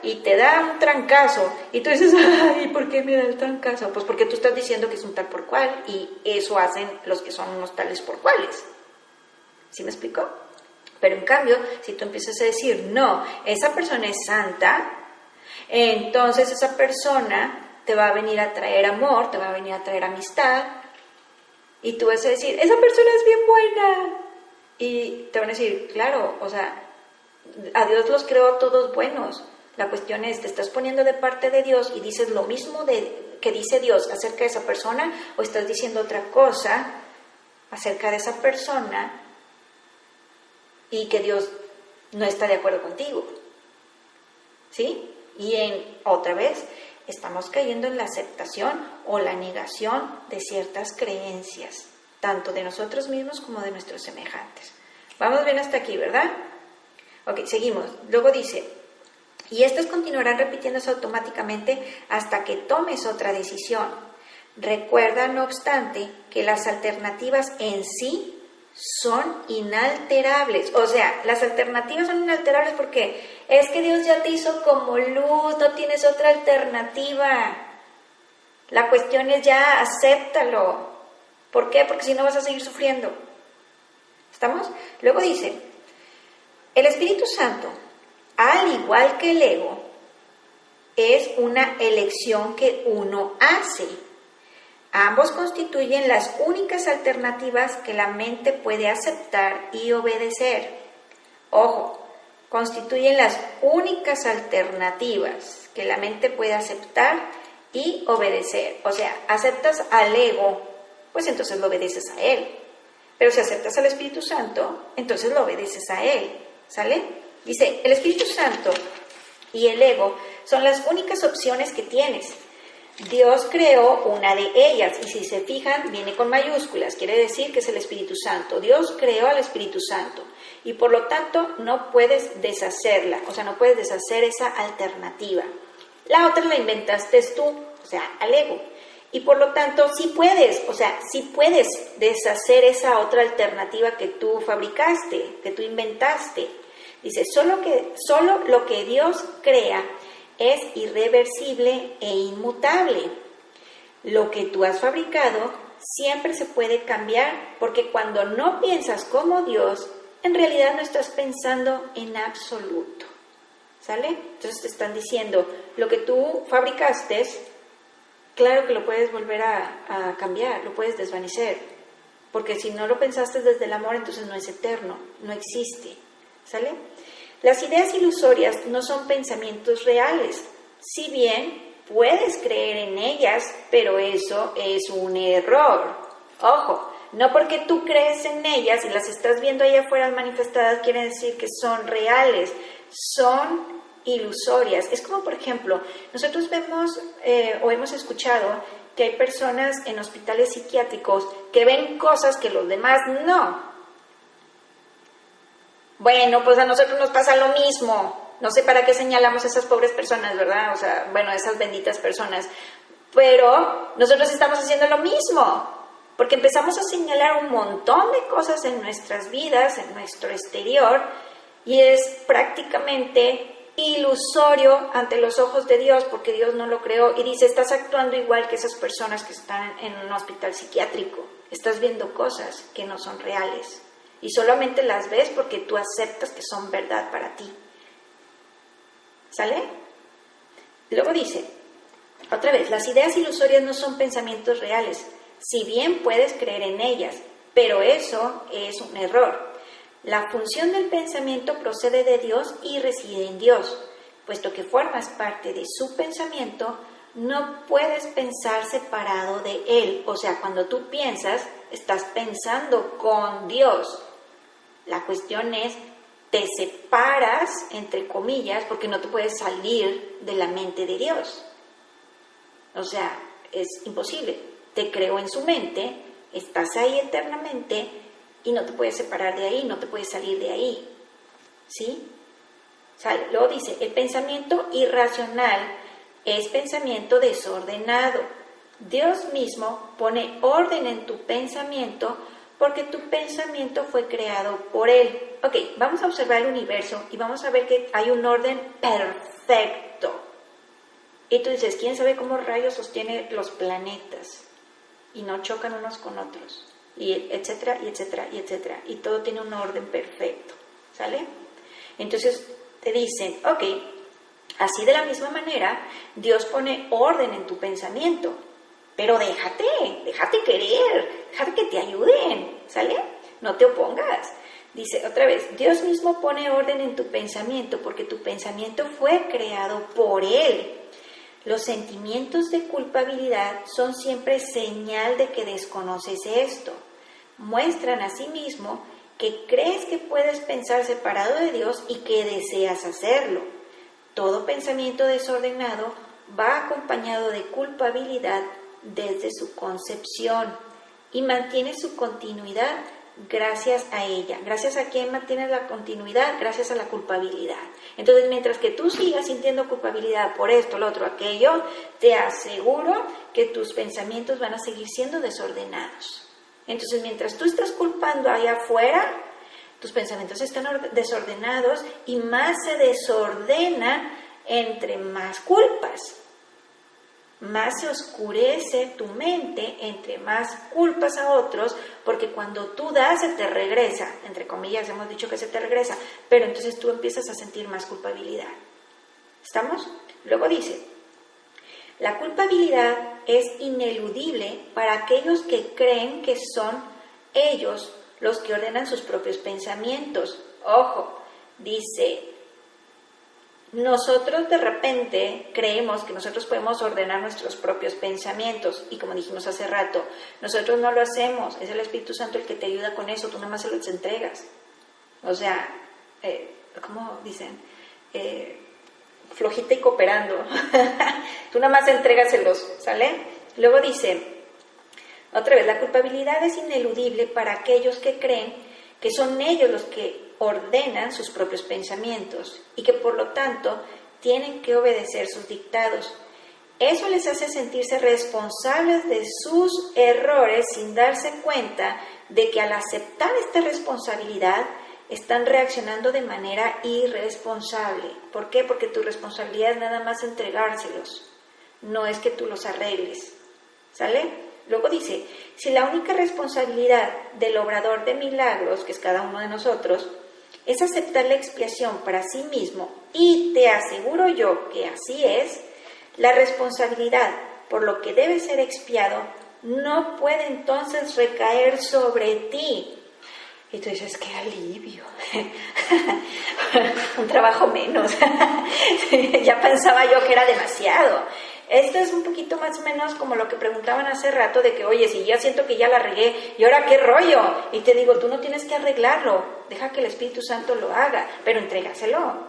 Speaker 1: Y te da un trancazo. Y tú dices, ay, ¿por qué me da el trancazo? Pues porque tú estás diciendo que es un tal por cual. Y eso hacen los que son unos tales por cuales. ¿Sí me explico? Pero en cambio, si tú empiezas a decir, no, esa persona es santa, entonces esa persona te va a venir a traer amor, te va a venir a traer amistad, y tú vas a decir, esa persona es bien buena. Y te van a decir, claro, o sea, a Dios los creó todos buenos. La cuestión es, ¿te estás poniendo de parte de Dios y dices lo mismo que dice Dios acerca de esa persona, o estás diciendo otra cosa acerca de esa persona y que Dios no está de acuerdo contigo. ¿Sí? Y otra vez, estamos cayendo en la aceptación o la negación de ciertas creencias, tanto de nosotros mismos como de nuestros semejantes. Vamos bien hasta aquí, ¿verdad? Ok, seguimos. Luego dice, y estas continuarán repitiéndose automáticamente hasta que tomes otra decisión. Recuerda, no obstante, que las alternativas en sí son inalterables. O sea, las alternativas son inalterables porque es que Dios ya te hizo como luz, no tienes otra alternativa. La cuestión es ya, acéptalo. ¿Por qué? Porque si no vas a seguir sufriendo. ¿Estamos? Luego dice, el Espíritu Santo, al igual que el ego, es una elección que uno hace. Ambos constituyen las únicas alternativas que la mente puede aceptar y obedecer. Ojo, constituyen las únicas alternativas que la mente puede aceptar y obedecer. O sea, aceptas al ego, pues entonces lo obedeces a él. Pero si aceptas al Espíritu Santo, entonces lo obedeces a él. ¿Sale? Dice, el Espíritu Santo y el ego son las únicas opciones que tienes. Dios creó una de ellas, y si se fijan, viene con mayúsculas, quiere decir que es el Espíritu Santo. Dios creó al Espíritu Santo, y por lo tanto no puedes deshacerla, o sea, no puedes deshacer esa alternativa. La otra la inventaste tú, o sea, al ego, y por lo tanto sí puedes, o sea, sí puedes deshacer esa otra alternativa que tú fabricaste, que tú inventaste. Dice, solo lo que Dios crea es irreversible e inmutable. Lo que tú has fabricado siempre se puede cambiar, porque cuando no piensas como Dios, en realidad no estás pensando en absoluto. ¿Sale? Entonces te están diciendo, lo que tú fabricaste, claro que lo puedes volver a cambiar, lo puedes desvanecer, porque si no lo pensaste desde el amor, entonces no es eterno, no existe. ¿Sale? Las ideas ilusorias no son pensamientos reales, si bien puedes creer en ellas, pero eso es un error. Ojo, no porque tú crees en ellas y las estás viendo allá afuera manifestadas, quiere decir que son reales, son ilusorias. Es como, por ejemplo, nosotros vemos o hemos escuchado que hay personas en hospitales psiquiátricos que ven cosas que los demás no. Bueno, pues a nosotros nos pasa lo mismo. No sé para qué señalamos a esas pobres personas, ¿verdad? O sea, bueno, esas benditas personas. Pero nosotros estamos haciendo lo mismo, porque empezamos a señalar un montón de cosas en nuestras vidas, en nuestro exterior, y es prácticamente ilusorio ante los ojos de Dios, porque Dios no lo creó. Y dice, estás actuando igual que esas personas que están en un hospital psiquiátrico. Estás viendo cosas que no son reales. Y solamente las ves porque tú aceptas que son verdad para ti. ¿Sale? Luego dice, otra vez, las ideas ilusorias no son pensamientos reales, si bien puedes creer en ellas, pero eso es un error. La función del pensamiento procede de Dios y reside en Dios. Puesto que formas parte de su pensamiento, no puedes pensar separado de Él. O sea, cuando tú piensas, estás pensando con Dios. La cuestión es, te separas, entre comillas, porque no te puedes salir de la mente de Dios. O sea, es imposible. Te creó en su mente, estás ahí eternamente y no te puedes separar de ahí, no te puedes salir de ahí. ¿Sí? O sea, luego dice, el pensamiento irracional es pensamiento desordenado. Dios mismo pone orden en tu pensamiento porque tu pensamiento fue creado por Él. Ok, vamos a observar el universo y vamos a ver que hay un orden perfecto. Y tú dices, ¿quién sabe cómo rayos sostiene los planetas? Y no chocan unos con otros. Y etcétera, y etcétera, y etcétera. Y todo tiene un orden perfecto. ¿Sale? Entonces te dicen, ok, así de la misma manera, Dios pone orden en tu pensamiento. Pero déjate querer, déjate que te ayuden, ¿sale? No te opongas. Dice otra vez, Dios mismo pone orden en tu pensamiento porque tu pensamiento fue creado por Él. Los sentimientos de culpabilidad son siempre señal de que desconoces esto. Muestran asimismo que crees que puedes pensar separado de Dios y que deseas hacerlo. Todo pensamiento desordenado va acompañado de culpabilidad desde su concepción y mantiene su continuidad gracias a ella. ¿Gracias a quién mantiene la continuidad? Gracias a la culpabilidad. Entonces, mientras que tú sigas sintiendo culpabilidad por esto, lo otro, aquello, te aseguro que tus pensamientos van a seguir siendo desordenados. Entonces, mientras tú estás culpando allá afuera, tus pensamientos están desordenados y más se desordena entre más culpas. Más se oscurece tu mente entre más culpas a otros, porque cuando tú das se te regresa, entre comillas hemos dicho que se te regresa, pero entonces tú empiezas a sentir más culpabilidad. ¿Estamos? Luego dice, la culpabilidad es ineludible para aquellos que creen que son ellos los que ordenan sus propios pensamientos. Ojo, dice, nosotros de repente creemos que nosotros podemos ordenar nuestros propios pensamientos y como dijimos hace rato, nosotros no lo hacemos, es el Espíritu Santo el que te ayuda con eso, tú nada más se los entregas. O sea, ¿cómo dicen? Flojita y cooperando. Tú nada más entrégaselos, ¿sale? Luego dice, otra vez, la culpabilidad es ineludible para aquellos que creen que son ellos los que ordenan sus propios pensamientos y que por lo tanto tienen que obedecer sus dictados. Eso les hace sentirse responsables de sus errores sin darse cuenta de que al aceptar esta responsabilidad están reaccionando de manera irresponsable. ¿Por qué? Porque tu responsabilidad es nada más entregárselos, no es que tú los arregles. ¿Sale? Luego dice, si la única responsabilidad del obrador de milagros, que es cada uno de nosotros, es aceptar la expiación para sí mismo, y te aseguro yo que así es, la responsabilidad por lo que debe ser expiado no puede entonces recaer sobre ti. Y tú dices, qué alivio, un trabajo menos. Ya pensaba yo que era demasiado. Esto es un poquito más o menos como lo que preguntaban hace rato de que, oye, si ya siento que ya la regué, ¿y ahora qué rollo? Y te digo, tú no tienes que arreglarlo, deja que el Espíritu Santo lo haga, pero entrégaselo.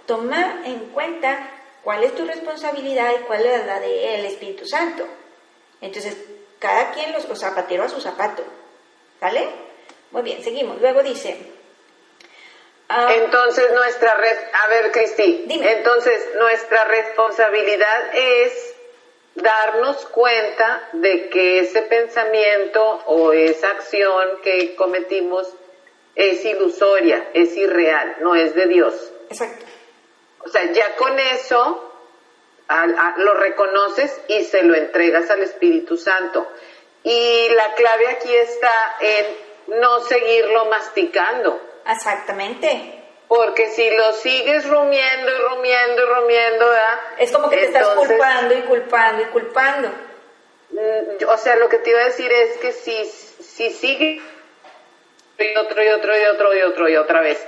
Speaker 1: Toma en cuenta cuál es tu responsabilidad y cuál es la del Espíritu Santo. Entonces, cada quien los zapatero a su zapato, ¿sale? Muy bien, seguimos. Luego dice...
Speaker 3: Entonces a ver, Cristi,
Speaker 1: dime.
Speaker 3: Entonces nuestra responsabilidad es darnos cuenta de que ese pensamiento o esa acción que cometimos es ilusoria, es irreal, no es de Dios.
Speaker 1: Exacto.
Speaker 3: O sea, ya con eso lo reconoces y se lo entregas al Espíritu Santo. Y la clave aquí está en no seguirlo masticando.
Speaker 1: Exactamente.
Speaker 3: Porque si lo sigues rumiando, ¿verdad?
Speaker 1: Es como que te estás culpando.
Speaker 3: O sea, lo que te iba a decir es que si sigue y otra vez,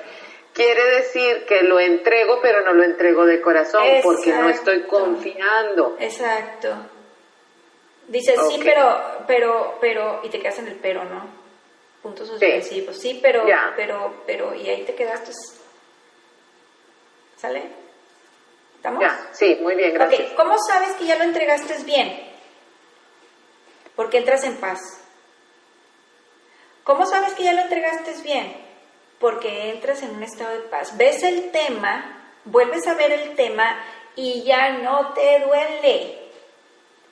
Speaker 3: quiere decir que lo entrego, pero no lo entrego de corazón. Exacto. Porque no estoy confiando.
Speaker 1: Exacto. Dices, okay. Sí, pero, y te quedas en el pero, ¿no? Puntos suspensivos. Sí, pero, y ahí te quedaste. ¿Sale? ¿Estamos?
Speaker 3: Ya, sí, muy bien, gracias.
Speaker 1: Okay. ¿Cómo sabes que ya lo entregaste bien? Porque entras en paz. ¿Cómo sabes que ya lo entregaste bien? Porque entras en un estado de paz. Ves el tema, vuelves a ver el tema y ya no te duele.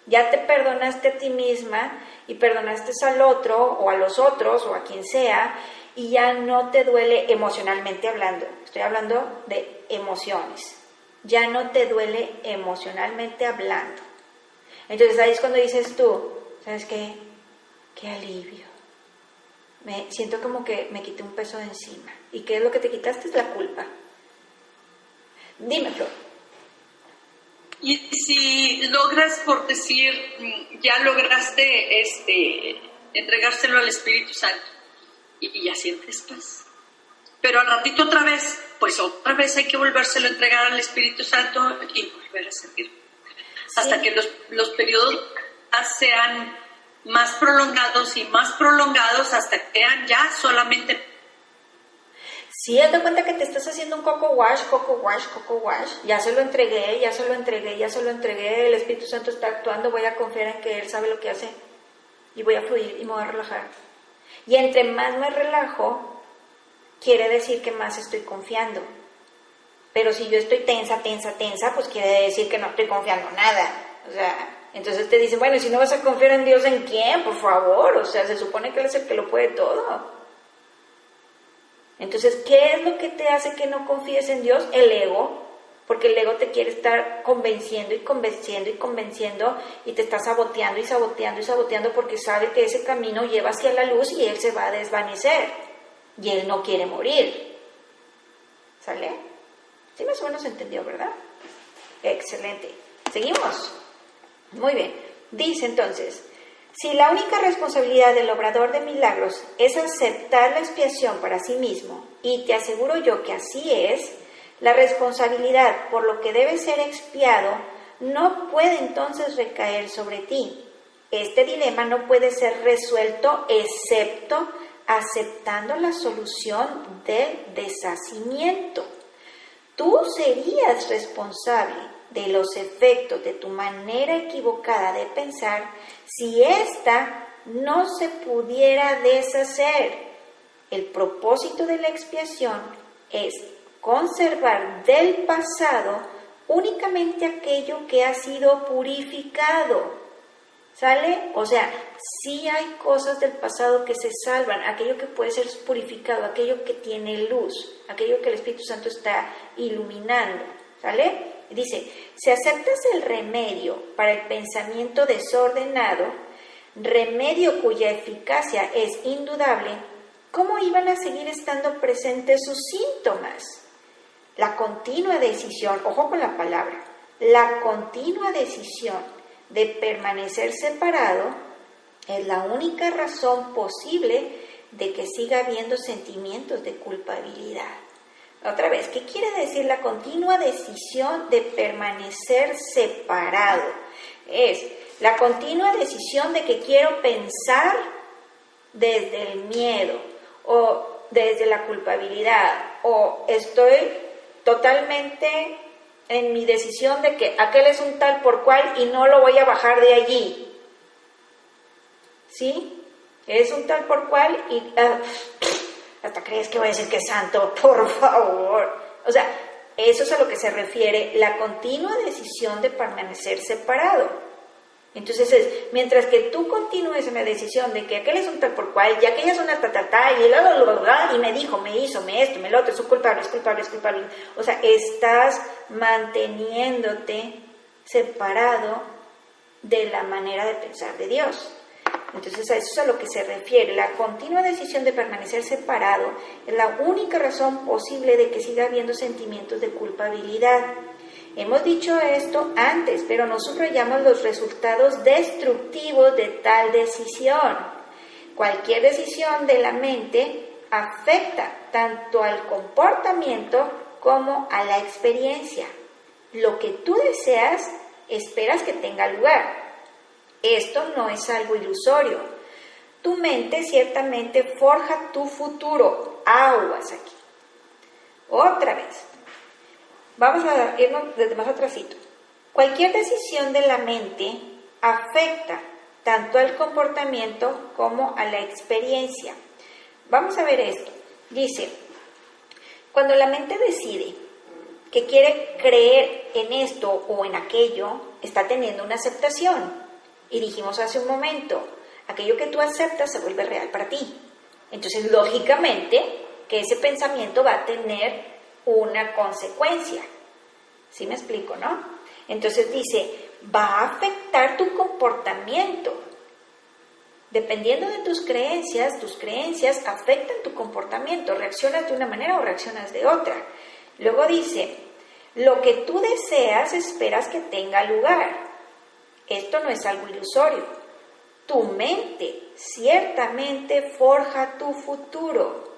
Speaker 1: Ya te perdonaste a ti misma y perdonaste al otro o a los otros o a quien sea y ya no te duele emocionalmente hablando. Estoy hablando de emociones. Ya no te duele emocionalmente hablando. Entonces ahí es cuando dices tú, ¿sabes qué? Qué alivio. Siento como que me quité un peso de encima. ¿Y qué es lo que te quitaste? Es la culpa. Dime, Flor.
Speaker 2: Y si logras, por decir, ya lograste entregárselo al Espíritu Santo y ya sientes paz. Pero al ratito otra vez hay que volvérselo a entregar al Espíritu Santo y volver a sentir. Sí. Hasta que los periodos sean
Speaker 6: más prolongados y más prolongados hasta que quedan ya solamente.
Speaker 1: Sí, haz de cuenta que te estás haciendo un coco wash, ya se lo entregué, el Espíritu Santo está actuando, voy a confiar en que Él sabe lo que hace y voy a fluir y me voy a relajar. Y entre más me relajo, quiere decir que más estoy confiando. Pero si yo estoy tensa, pues quiere decir que no estoy confiando nada. O sea, entonces te dicen, bueno, y si no vas a confiar en Dios, ¿en quién? Por favor, o sea, se supone que Él es el que lo puede todo. Entonces, ¿qué es lo que te hace que no confíes en Dios? El ego, porque el ego te quiere estar convenciendo y te está saboteando porque sabe que ese camino lleva hacia la luz y Él se va a desvanecer y Él no quiere morir. ¿Sale? Sí, más o menos entendió, ¿verdad? Excelente. ¿Seguimos? Muy bien. Dice entonces, si la única responsabilidad del obrador de milagros es aceptar la expiación para sí mismo, y te aseguro yo que así es, la responsabilidad por lo que debe ser expiado no puede entonces recaer sobre ti. Este dilema no puede ser resuelto excepto aceptando la solución del deshacimiento. Tú serías responsable de los efectos de tu manera equivocada de pensar si ésta no se pudiera deshacer. El propósito de la expiación es conservar del pasado únicamente aquello que ha sido purificado. ¿Sale? O sea, sí hay cosas del pasado que se salvan, aquello que puede ser purificado, aquello que tiene luz, aquello que el Espíritu Santo está iluminando. ¿Sale? Dice, si aceptas el remedio para el pensamiento desordenado, remedio cuya eficacia es indudable, ¿cómo iban a seguir estando presentes sus síntomas? La continua decisión, ojo con la palabra, la continua decisión de permanecer separado es la única razón posible de que siga habiendo sentimientos de culpabilidad. Otra vez, ¿qué quiere decir la continua decisión de permanecer separado? Es la continua decisión de que quiero pensar desde el miedo o desde la culpabilidad o estoy totalmente en mi decisión de que aquel es un tal por cual y no lo voy a bajar de allí. ¿Sí? Es un tal por cual y... hasta crees que voy a decir que es santo, por favor. O sea, eso es a lo que se refiere la continua decisión de permanecer separado. Entonces mientras que tú continúes en la decisión de que aquel es un tal por cual, y aquella es una y me dijo, me hizo, me esto, me lo otro, es culpable. O sea, estás manteniéndote separado de la manera de pensar de Dios. Entonces a eso es a lo que se refiere. La continua decisión de permanecer separado es la única razón posible de que siga habiendo sentimientos de culpabilidad. Hemos dicho esto antes, pero no subrayamos los resultados destructivos de tal decisión. Cualquier decisión de la mente afecta tanto al comportamiento como a la experiencia. Lo que tú deseas, esperas que tenga lugar. Esto no es algo ilusorio. Tu mente ciertamente forja tu futuro. Aguas aquí. Otra vez. Vamos a irnos desde más atrásito. Cualquier decisión de la mente afecta tanto al comportamiento como a la experiencia. Vamos a ver esto. Dice, cuando la mente decide que quiere creer en esto o en aquello, está teniendo una aceptación. Y dijimos hace un momento, aquello que tú aceptas se vuelve real para ti. Entonces, lógicamente, que ese pensamiento va a tener una consecuencia. ¿Sí me explico, no? Entonces dice, va a afectar tu comportamiento. Dependiendo de tus creencias afectan tu comportamiento. Reaccionas de una manera o reaccionas de otra. Luego dice, lo que tú deseas esperas que tenga lugar. Esto no es algo ilusorio. Tu mente ciertamente forja tu futuro.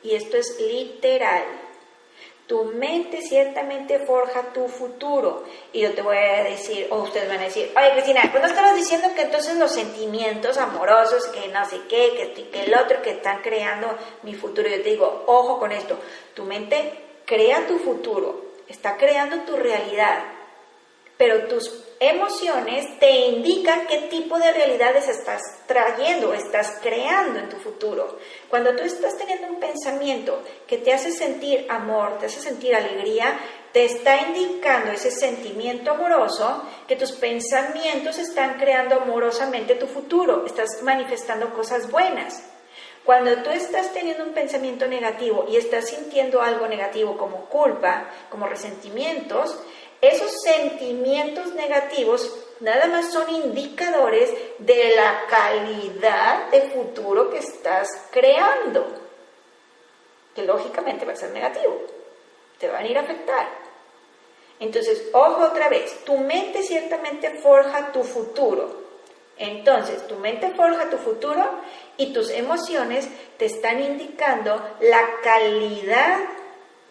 Speaker 1: Y esto es literal. tu mente ciertamente forja tu futuro. Y yo te voy a decir, o ustedes van a decir, oye Cristina, pues no estabas diciendo que entonces los sentimientos amorosos, que no sé qué, que el otro, que están creando mi futuro. Yo te digo, ojo con esto, tu mente crea tu futuro, está creando tu realidad, pero tus emociones te indican qué tipo de realidades estás trayendo, estás creando en tu futuro. Cuando tú estás teniendo un pensamiento que te hace sentir amor, te hace sentir alegría, te está indicando ese sentimiento amoroso que tus pensamientos están creando amorosamente tu futuro, estás manifestando cosas buenas. Cuando tú estás teniendo un pensamiento negativo y estás sintiendo algo negativo como culpa, como resentimientos, esos sentimientos negativos nada más son indicadores de la calidad de futuro que estás creando, que lógicamente va a ser negativo, te van a ir a afectar. Entonces, ojo otra vez, tu mente ciertamente forja tu futuro. Entonces, tu mente forja tu futuro y tus emociones te están indicando la calidad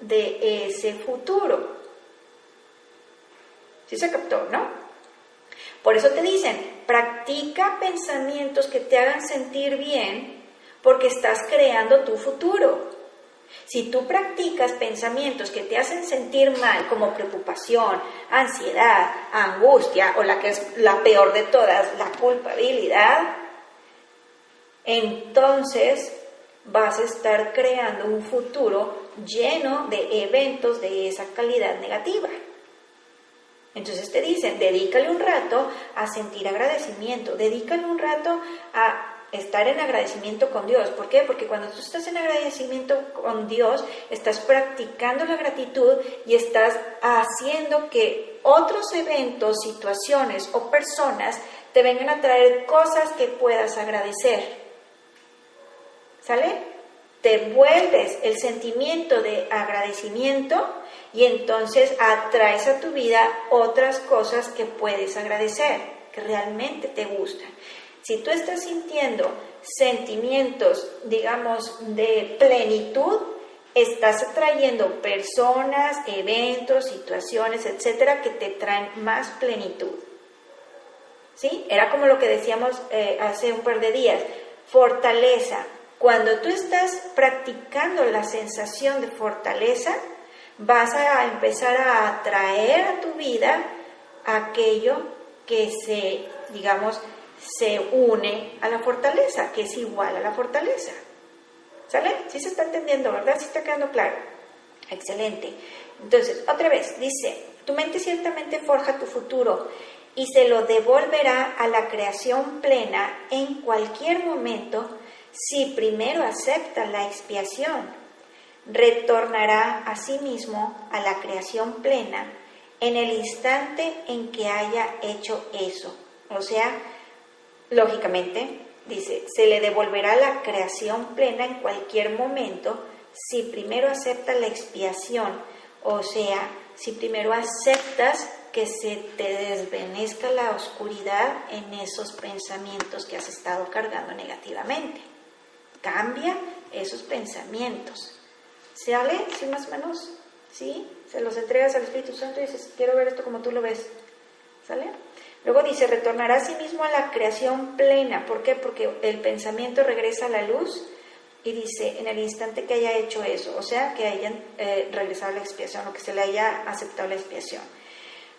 Speaker 1: de ese futuro. ¿Sí se captó, no? Por eso te dicen, practica pensamientos que te hagan sentir bien, porque estás creando tu futuro. Si tú practicas pensamientos que te hacen sentir mal, como preocupación, ansiedad, angustia, o la que es la peor de todas, la culpabilidad, entonces vas a estar creando un futuro lleno de eventos de esa calidad negativa. Entonces te dicen, dedícale un rato a sentir agradecimiento, dedícale un rato a estar en agradecimiento con Dios. ¿Por qué? Porque cuando tú estás en agradecimiento con Dios, estás practicando la gratitud y estás haciendo que otros eventos, situaciones o personas te vengan a traer cosas que puedas agradecer. ¿Sale? Te vuelves el sentimiento de agradecimiento y entonces atraes a tu vida otras cosas que puedes agradecer, que realmente te gustan. Si tú estás sintiendo sentimientos, digamos, de plenitud, estás atrayendo personas, eventos, situaciones, etcétera, que te traen más plenitud. ¿Sí? Era como lo que decíamos hace un par de días, fortaleza. Cuando tú estás practicando la sensación de fortaleza, vas a empezar a atraer a tu vida aquello que se une a la fortaleza, que es igual a la fortaleza. ¿Sale? ¿Sí se está entendiendo, verdad? ¿Sí está quedando claro? Excelente. Entonces, otra vez, dice, tu mente ciertamente forja tu futuro y se lo devolverá a la creación plena en cualquier momento si primero acepta la expiación. Retornará a sí mismo a la creación plena en el instante en que haya hecho eso. O sea, lógicamente, dice, se le devolverá la creación plena en cualquier momento si primero acepta la expiación. O sea, si primero aceptas que se te desvanezca la oscuridad en esos pensamientos que has estado cargando negativamente. Cambia esos pensamientos. ¿Sale? ¿Sí más o menos? ¿Sí? Se los entregas al Espíritu Santo y dices, quiero ver esto como tú lo ves. ¿Sale? Luego dice, retornará a sí mismo a la creación plena. ¿Por qué? Porque el pensamiento regresa a la luz y dice, en el instante que haya hecho eso, o sea, que hayan regresado a la expiación o que se le haya aceptado la expiación.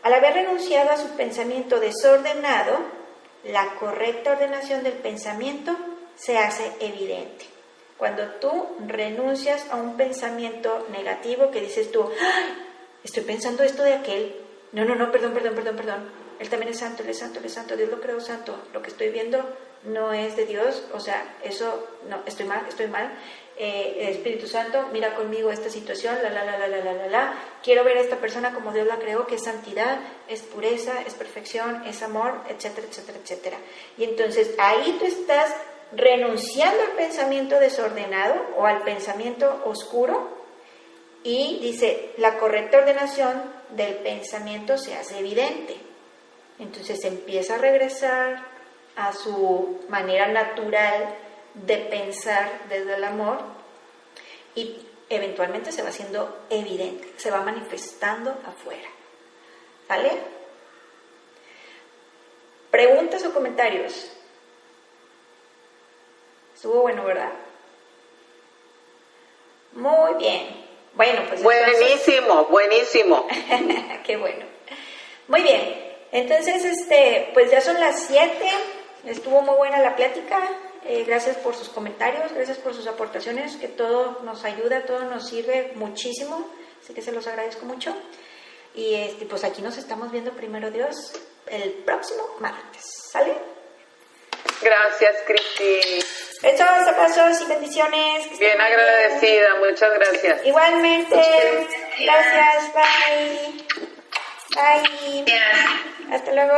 Speaker 1: Al haber renunciado a su pensamiento desordenado, la correcta ordenación del pensamiento se hace evidente. Cuando tú renuncias a un pensamiento negativo que dices tú, ¡ay! Estoy pensando esto de aquel. No, perdón. Él también es santo, él es santo, Dios lo creó santo. Lo que estoy viendo no es de Dios, o sea, eso, no, estoy mal. Espíritu Santo, mira conmigo esta situación, quiero ver a esta persona como Dios la creó, que es santidad, es pureza, es perfección, es amor, etcétera. Y entonces ahí tú estás renunciando al pensamiento desordenado o al pensamiento oscuro y dice, la correcta ordenación del pensamiento se hace evidente. Entonces empieza a regresar a su manera natural de pensar desde el amor y eventualmente se va haciendo evidente, se va manifestando afuera. ¿Sale? ¿Preguntas o comentarios? Estuvo bueno, ¿verdad? Muy bien. Bueno, pues
Speaker 3: buenísimo, buenísimo.
Speaker 1: Qué bueno. Muy bien. Entonces, pues ya son las 7. Estuvo muy buena la plática. Gracias por sus comentarios, gracias por sus aportaciones, que todo nos ayuda, todo nos sirve muchísimo. Así que se los agradezco mucho. Y pues aquí nos estamos viendo, primero Dios, el próximo martes. ¿Sale?
Speaker 3: Gracias, Cristi.
Speaker 1: Besos, abrazos y bendiciones.
Speaker 3: Bien agradecida, muchas gracias.
Speaker 1: Igualmente. Gracias, bye. Bye. Hasta luego.